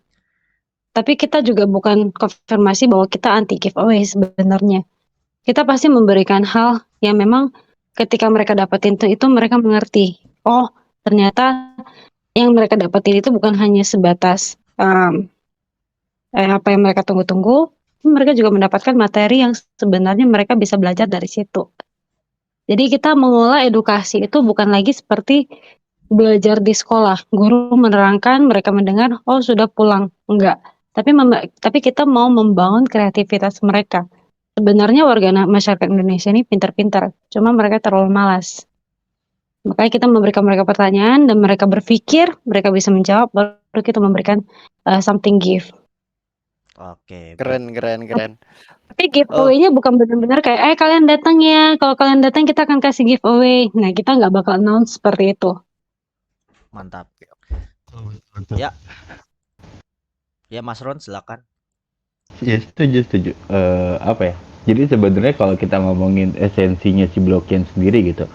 S4: Tapi kita juga bukan konfirmasi bahwa kita anti giveaway sebenarnya. Kita pasti memberikan hal yang memang ketika mereka dapetin itu mereka mengerti. Oh, ternyata yang mereka dapetin itu bukan hanya sebatas apa yang mereka tunggu-tunggu, mereka juga mendapatkan materi yang sebenarnya mereka bisa belajar dari situ. Jadi kita mengolah edukasi itu bukan lagi seperti belajar di sekolah, guru menerangkan, mereka mendengar, oh sudah pulang, enggak. Tapi kita mau membangun kreativitas mereka. Sebenarnya masyarakat Indonesia ini pintar-pintar, cuma mereka terlalu malas. Makanya kita memberikan mereka pertanyaan dan mereka berpikir, mereka bisa menjawab, baru kita memberikan something gift.
S1: Oke,
S2: Keren.
S4: Tapi giveaway-nya bukan benar-benar kayak, kalian datang ya, kalau kalian datang kita akan kasih giveaway. Nah, kita nggak bakal announce seperti itu.
S1: mantap. Ya Mas Ron silakan.
S3: Ya setuju. Apa ya? Jadi sebenarnya kalau kita ngomongin esensinya si blockchain sendiri gitu,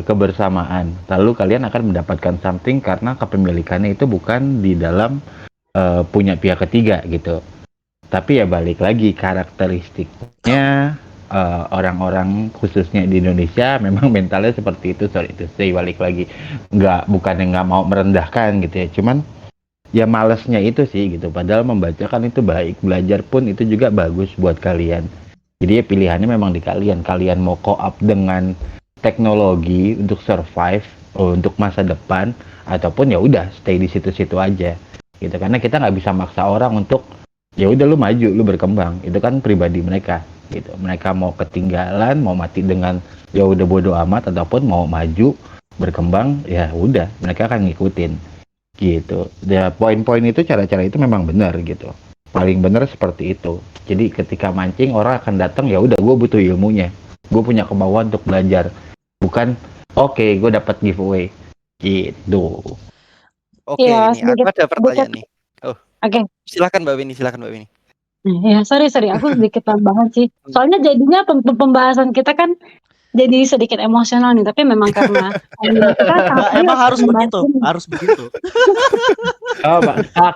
S3: kebersamaan. Lalu kalian akan mendapatkan something karena kepemilikannya itu bukan di dalam punya pihak ketiga gitu. Tapi ya balik lagi karakteristiknya orang-orang khususnya di Indonesia memang mentalnya seperti itu. Sorry itu saya balik lagi bukannya nggak mau merendahkan gitu ya. Cuman ya malesnya itu sih gitu. Padahal membaca kan itu baik, belajar pun itu juga bagus buat kalian. Jadi ya pilihannya memang di kalian. Kalian mau co-op dengan teknologi untuk survive, untuk masa depan, ataupun ya udah stay di situ-situ aja. Gitu. Karena kita nggak bisa maksa orang untuk ya udah lu maju, lu berkembang. Itu kan pribadi mereka. Gitu. Mereka mau ketinggalan, mau mati dengan ya udah bodo amat, ataupun mau maju, berkembang, ya udah mereka akan ngikutin gitu. Ya poin-poin itu, cara-cara itu memang benar gitu, paling benar seperti itu. Jadi ketika mancing orang akan datang, ya udah gue butuh ilmunya, gue punya kemauan untuk belajar, bukan oke gue dapat giveaway gitu.
S2: Oke,
S4: Ya,
S2: ini aku
S4: sedikit
S2: ada
S4: sedikit.
S2: pertanyaan nih. Oh,
S4: Oke.
S2: silakan Mbak Winnie, silakan Mbak Winnie.
S4: Ya, sorry, aku sedikit tambahan sih. Soalnya jadinya pembahasan kita kan jadi sedikit emosional nih, tapi memang karena kita sangat
S1: Nggak, emang
S4: serius
S1: harus
S4: membahas
S1: begitu,
S4: ini.
S1: harus begitu.
S3: Oh,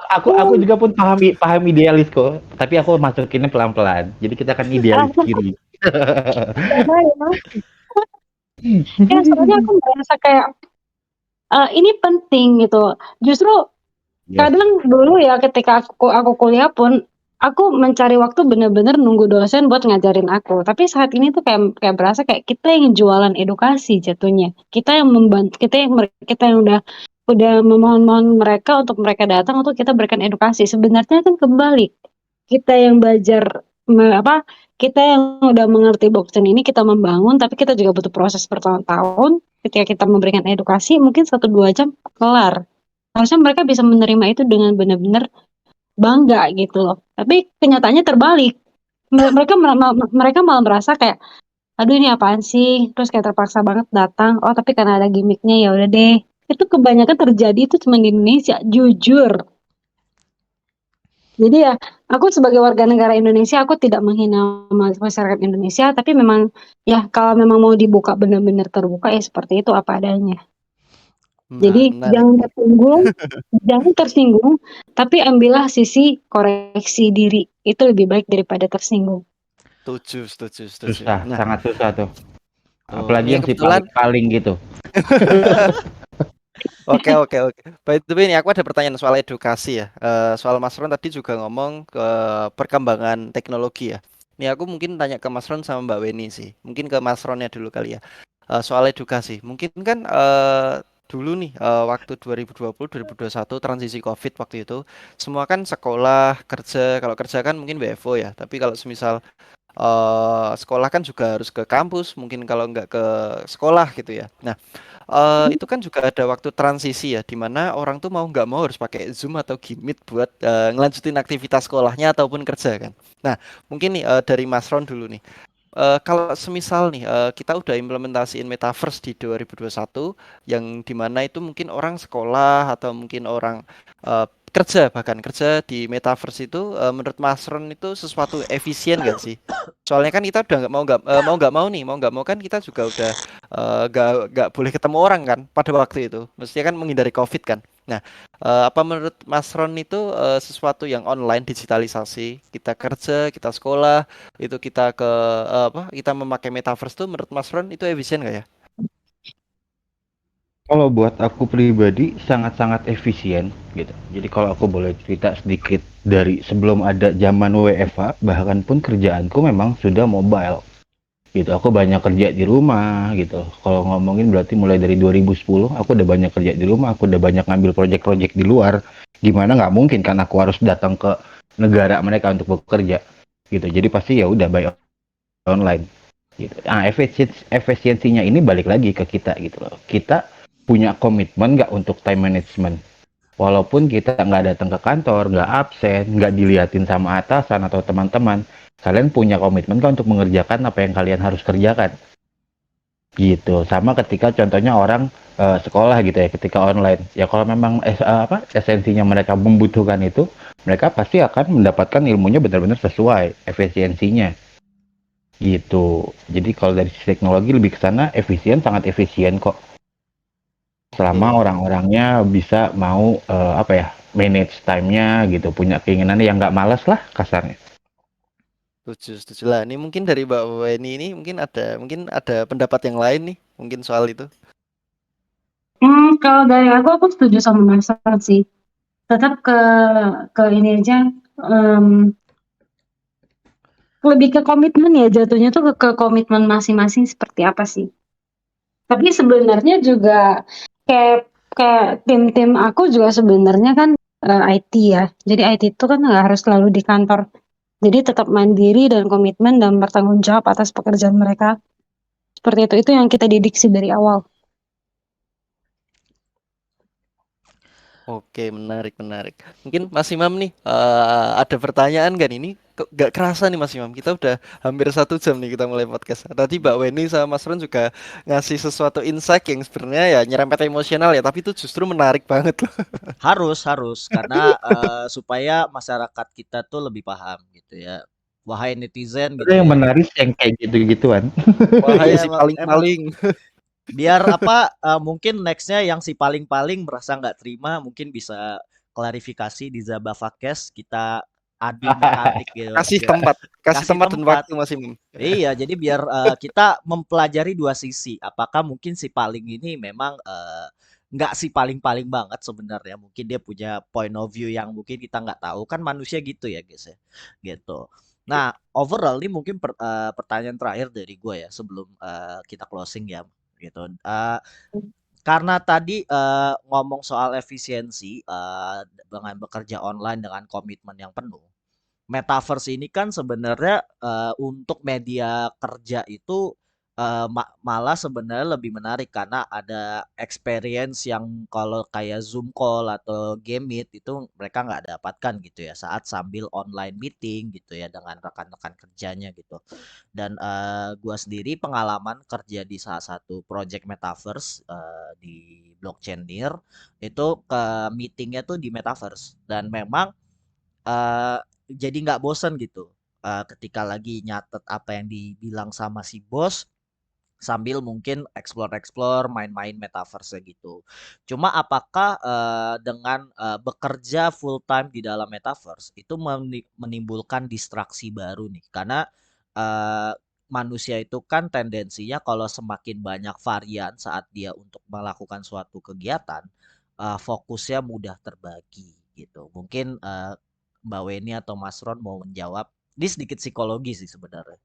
S3: aku juga pun paham idealis kok, tapi aku masukinnya pelan-pelan. Jadi kita kan idealis kiri.
S4: Karena ya, soalnya aku merasa kayak ini penting gitu. Justru
S3: Yes.
S4: kadang dulu ya ketika aku kuliah pun aku mencari waktu bener-bener nunggu dosen buat ngajarin aku. Tapi saat ini tuh kayak berasa kayak kita yang jualan edukasi jatuhnya. Kita yang membantu, kita yang udah memohon-mohon mereka untuk mereka datang untuk kita berikan edukasi. Sebenarnya kan kembali kita yang belajar apa kita yang udah mengerti blockchain ini kita membangun, tapi kita juga butuh proses bertahun-tahun. Ketika kita memberikan edukasi mungkin 1-2 jam kelar. Harusnya mereka bisa menerima itu dengan benar-benar bangga gitu loh. Tapi kenyataannya terbalik. Mereka malah merasa kayak, aduh ini apaan sih? Terus kayak terpaksa banget datang. Oh tapi karena ada gimmicknya ya udah deh. Itu kebanyakan terjadi itu cuma di Indonesia, jujur. Jadi ya, aku sebagai warga negara Indonesia, aku tidak menghina masyarakat Indonesia, tapi memang ya kalau memang mau dibuka benar-benar terbuka ya seperti itu apa adanya. Jadi
S2: Menarik.
S4: jangan tersinggung, tapi ambillah sisi koreksi diri. Itu lebih baik daripada tersinggung.
S2: Setuju.
S3: Susah,
S2: Nah,
S3: sangat susah tuh.
S2: ini
S3: Apalagi yang si
S2: kebetulan.
S3: paling gitu.
S2: Oke. By the way, ini aku ada pertanyaan soal edukasi ya. Soal Mas Ron tadi juga ngomong ke perkembangan teknologi ya. Ini aku mungkin tanya ke Mas Ron sama Mbak Weni sih. Mungkin ke Mas Ronnya dulu kali ya. Soal edukasi. Mungkin kan dulu nih waktu 2020-2021 transisi COVID waktu itu semua kan sekolah, kerja. Kalau kerja kan mungkin WFO ya. Tapi kalau semisal sekolah kan juga harus ke kampus, mungkin kalau nggak ke sekolah gitu ya. Nah, itu kan juga ada waktu transisi ya, di mana orang tuh mau nggak mau harus pakai Zoom atau Gmeet buat ngelanjutin aktivitas sekolahnya ataupun kerja kan. Nah, mungkin nih dari Mas Ron dulu nih. Kalau semisal nih kita udah implementasiin metaverse di 2021 yang dimana itu mungkin orang sekolah atau mungkin orang kerja, bahkan kerja di metaverse itu menurut Mas Ron itu sesuatu efisien gak sih? Soalnya kan kita udah mau nggak mau kan kita juga udah nggak boleh ketemu orang kan pada waktu itu, mestinya kan menghindari COVID kan. Nah, apa menurut Mas Ron itu sesuatu yang online digitalisasi, kita kerja, kita sekolah, itu kita ke kita memakai metaverse tuh menurut Mas Ron itu efisien nggak ya?
S3: Kalau buat aku pribadi sangat-sangat efisien gitu. Jadi kalau aku boleh cerita sedikit dari sebelum ada zaman WFH, bahkan pun kerjaanku memang sudah mobile gitu. Aku banyak kerja di rumah gitu. Kalau ngomongin berarti mulai dari 2010 aku udah banyak kerja di rumah, aku udah banyak ngambil proyek-proyek di luar. Gimana nggak mungkin kan aku harus datang ke negara mereka untuk bekerja gitu. Jadi pasti ya udah by online gitu. Nah, efisiensinya ini balik lagi ke kita gitu loh. Kita punya komitmen nggak untuk time management. Walaupun kita nggak datang ke kantor, nggak absen, nggak diliatin sama atasan atau teman-teman, kalian punya komitmen kan untuk mengerjakan apa yang kalian harus kerjakan. Gitu. Sama ketika contohnya orang sekolah gitu ya, ketika online. Ya kalau memang esensinya mereka membutuhkan itu, mereka pasti akan mendapatkan ilmunya benar-benar sesuai efisiensinya. Gitu. Jadi kalau dari sisi teknologi lebih ke sana efisien, sangat efisien kok. Selama
S2: Oke.
S3: orang-orangnya bisa mau manage time-nya gitu, punya keinginannya yang nggak malas lah kasarnya.
S2: Setuju lah. Ini mungkin dari Mbak Weni ini mungkin ada pendapat yang lain nih, mungkin soal itu.
S4: Kalau dari aku setuju sama Mas Ron sih. tetap ke ini aja, lebih ke komitmen ya jatuhnya tuh ke komitmen masing-masing seperti apa sih. Tapi sebenarnya juga kayak kayak tim-tim aku juga sebenarnya kan IT ya. Jadi IT itu kan nggak harus selalu di kantor. Jadi tetap mandiri dan komitmen dan bertanggung jawab atas pekerjaan mereka. Seperti itu. Itu yang kita didik sih dari awal.
S2: Oke, menarik, menarik. Mungkin Mas Imam nih, ada pertanyaan kan ini? Kok gak kerasa nih Mas Imam, kita udah hampir 1 jam nih kita mulai podcast. Tadi Mbak Weni sama Mas Ron juga ngasih sesuatu insight yang sebenarnya ya nyerempet emosional ya, tapi itu justru menarik banget loh.
S1: Harus karena supaya masyarakat kita tuh lebih paham gitu ya. Wahai netizen
S3: Itu
S1: gitu
S3: yang
S1: ya.
S3: menarik yang kayak gitu-gituan.
S2: Wahai
S1: Iya
S2: si
S1: emang
S2: paling-paling.
S1: biar apa mungkin nextnya yang si paling-paling merasa nggak terima mungkin bisa klarifikasi di Zabavakes kita adu mekanik gitu
S2: Kasih
S1: biar
S2: tempat, kasih
S1: kasih
S2: tempat dan
S1: tempat.
S2: waktu Mas Imam.
S1: Iya, jadi biar kita mempelajari dua sisi. Apakah mungkin si paling ini memang nggak si paling-paling banget sebenarnya. Mungkin dia punya point of view yang mungkin kita nggak tahu. Kan manusia gitu ya guys ya. Gitu. Nah, overall ini mungkin pertanyaan terakhir dari gue ya sebelum kita closing ya. Gitu. Karena tadi ngomong soal efisiensi dengan bekerja online dengan komitmen yang penuh. Metaverse ini kan sebenarnya untuk media kerja itu malah sebenarnya lebih menarik karena ada experience yang kalau kayak Zoom call atau game meet itu mereka nggak dapatkan gitu ya saat sambil online meeting gitu ya dengan rekan-rekan kerjanya gitu. Dan gua sendiri pengalaman kerja di salah satu project metaverse di blockchain Near itu ke meetingnya tuh di metaverse dan memang eee, jadi nggak bosen gitu, ketika lagi nyatet apa yang dibilang sama si bos, sambil mungkin explore-explore, main-main metaverse gitu. Cuma apakah, dengan, bekerja full time di dalam metaverse itu menimbulkan distraksi baru nih? Karena, eee, manusia itu kan tendensinya kalau semakin banyak varian saat dia untuk melakukan suatu kegiatan, fokusnya mudah terbagi gitu. Mungkin, Mbak Weni atau Mas Ron mau menjawab, ini sedikit psikologi sih sebenarnya.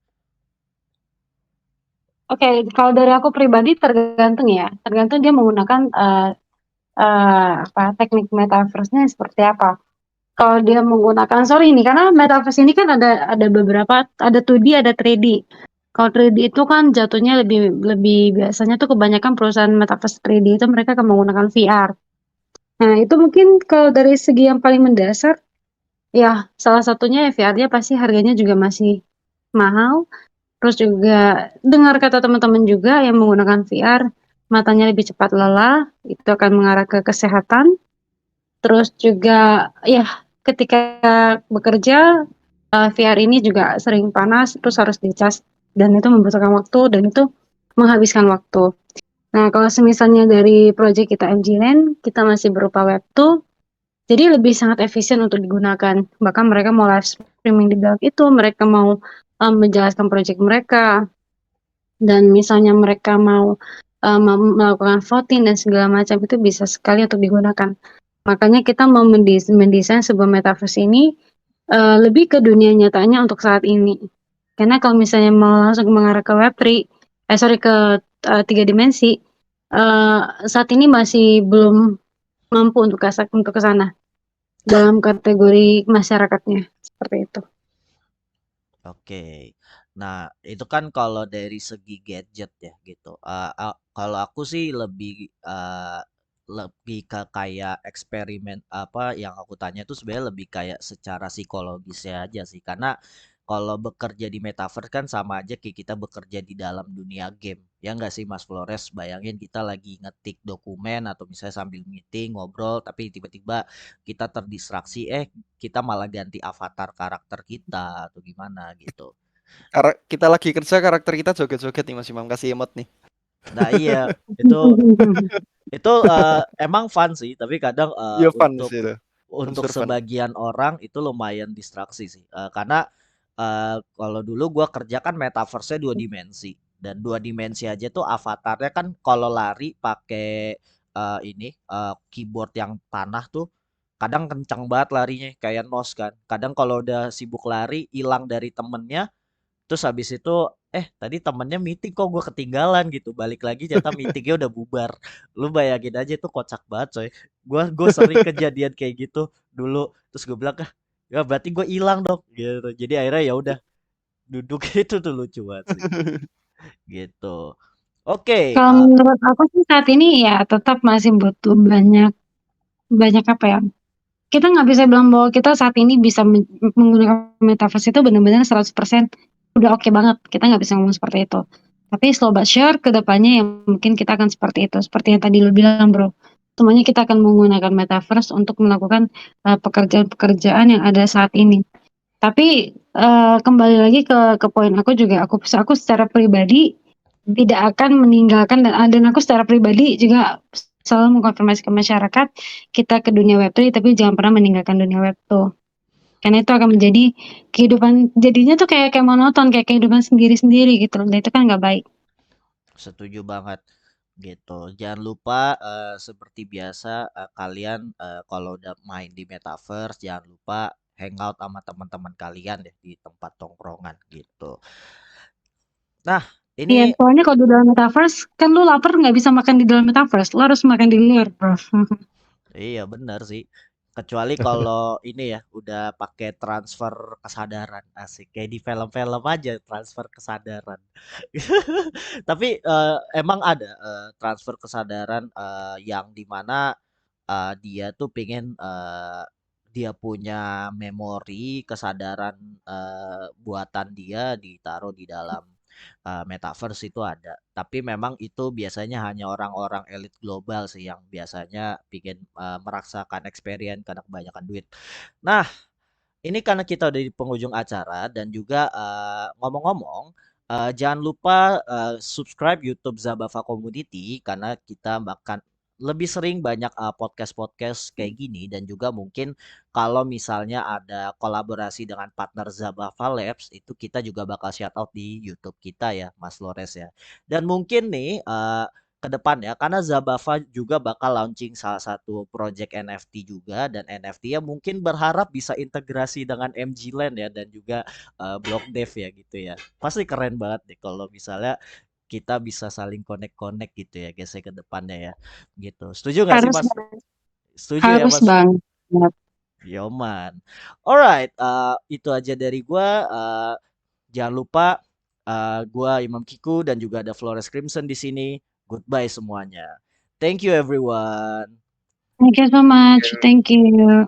S4: Oke, kalau dari aku pribadi tergantung ya. Tergantung dia menggunakan apa teknik metaverse-nya seperti apa. Kalau dia menggunakan sorry nih karena metaverse ini kan ada beberapa ada 2D ada 3D. Kalau 3D itu kan jatuhnya lebih lebih biasanya tuh kebanyakan perusahaan metaverse 3D itu mereka akan menggunakan VR. Nah, itu mungkin kalau dari segi yang paling mendasar ya salah satunya ya VR-nya pasti harganya juga masih mahal. Terus juga dengar kata teman-teman juga yang menggunakan VR matanya lebih cepat lelah, itu akan mengarah ke kesehatan. Terus juga ya ketika bekerja VR ini juga sering panas terus harus dicas dan itu membutuhkan waktu dan itu menghabiskan waktu. Nah, kalau semisalnya dari proyek kita MG-Land, kita masih berupa web tool, jadi lebih sangat efisien untuk digunakan. Bahkan mereka mau live streaming di dalam itu, mereka mau menjelaskan proyek mereka, dan misalnya mereka mau melakukan voting dan segala macam itu bisa sekali untuk digunakan. Makanya kita mau mendesain sebuah metaverse ini lebih ke dunia nyatanya untuk saat ini. Karena kalau misalnya mau langsung mengarah ke Web3, ke 3 dimensi, saat ini masih belum mampu untuk ke sana dalam kategori masyarakatnya seperti itu.
S1: Oke. Nah, itu kan kalau dari segi gadget ya gitu. Kalau aku sih lebih ke kayak eksperimen apa yang aku tanya tuh sebenarnya lebih kayak secara psikologisnya aja sih. Karena kalau bekerja di metaverse kan sama aja kayak kita bekerja di dalam dunia game. Ya nggak sih Mas Flores? Bayangin kita lagi ngetik dokumen atau misalnya sambil meeting, ngobrol, tapi tiba-tiba kita terdistraksi, kita malah ganti avatar karakter kita atau gimana gitu.
S2: Kita lagi kerja karakter kita joget-joget nih Mas Imam kasih emot nih.
S1: Nah iya, itu emang fun sih, tapi kadang
S2: Iya fun
S1: untuk
S2: sih itu. Unsur fun.
S1: sebagian orang itu lumayan distraksi sih. Karena kalau dulu gua kerja kan metaverse-nya 2 dimensi dan 2 dimensi aja tuh avatarnya kan kalau lari pakai ini keyboard yang panah tuh kadang kencang banget larinya kayak Nos kan. Kadang kalau udah sibuk lari hilang dari temennya, terus habis itu tadi temennya meeting kok gue ketinggalan gitu. Balik lagi ternyata meetingnya udah bubar. Lu bayangin aja itu kocak banget coy. Gue sering kejadian kayak gitu dulu. Terus gue bilang ya berarti gue hilang dong gitu. Jadi akhirnya ya udah duduk itu tuh lucu banget sih gitu. Oke,
S4: Kalau menurut aku sih saat ini ya tetap masih butuh banyak banyak apa ya? Kita nggak bisa bilang bahwa kita saat ini bisa menggunakan metaverse itu benar-benar 100% udah oke banget. Kita nggak bisa ngomong seperti itu. Tapi slow but sure ke depannya yang mungkin kita akan seperti itu. Seperti yang tadi lu bilang, Bro. Semuanya kita akan menggunakan metaverse untuk melakukan pekerjaan-pekerjaan yang ada saat ini. Tapi kembali lagi ke poin aku juga, aku secara pribadi tidak akan meninggalkan dan aku secara pribadi juga selalu mengkonfirmasi ke masyarakat kita ke dunia Web3 tapi jangan pernah meninggalkan dunia Web2. Karena itu akan menjadi kehidupan jadinya tuh kayak monoton kayak kehidupan sendiri-sendiri gitu loh. Dan itu kan nggak baik.
S1: setuju banget gitu. Jangan lupa seperti biasa kalian kalau udah main di metaverse jangan lupa hangout sama teman-teman kalian deh di tempat tongkrongan gitu. Nah,
S4: Iya,
S1: ini
S4: soalnya kalau di dalam metaverse kan lu lapar nggak bisa makan di dalam metaverse, lu harus makan di luar, bro.
S1: iya benar sih. Kecuali kalau ini ya udah pakai transfer kesadaran asik kayak di film-film aja transfer kesadaran. Tapi emang ada transfer kesadaran yang dimana dia tuh pengen dia punya memori kesadaran buatan dia ditaruh di dalam metaverse itu ada. Tapi memang itu biasanya hanya orang-orang elit global sih yang biasanya pingin merasakan experience karena kebanyakan duit. Nah, ini karena kita udah di penghujung acara dan juga ngomong-ngomong, jangan lupa subscribe YouTube Zabava Community karena kita bahkan lebih sering banyak podcast-podcast kayak gini dan juga mungkin kalau misalnya ada kolaborasi dengan partner Zabava Labs itu kita juga bakal shout out di YouTube kita ya, Mas Lores ya. Dan mungkin nih ke depan ya karena Zabava juga bakal launching salah satu project NFT juga dan NFT ya mungkin berharap bisa integrasi dengan MG Land ya dan juga Block Dev ya gitu ya. Pasti keren banget deh kalau misalnya kita bisa saling connect-connect gitu ya guys ya ke depannya ya. Gitu. Setuju nggak sih
S4: Harus
S1: Mas? Setuju ya
S4: harus
S1: Mas?
S4: banget.
S1: Yoman. Alright, itu aja dari gua. Jangan lupa gua Imam Kiku dan juga ada Flores Crimson di sini. Goodbye semuanya. Thank you everyone.
S4: Thank you so much. Thank you.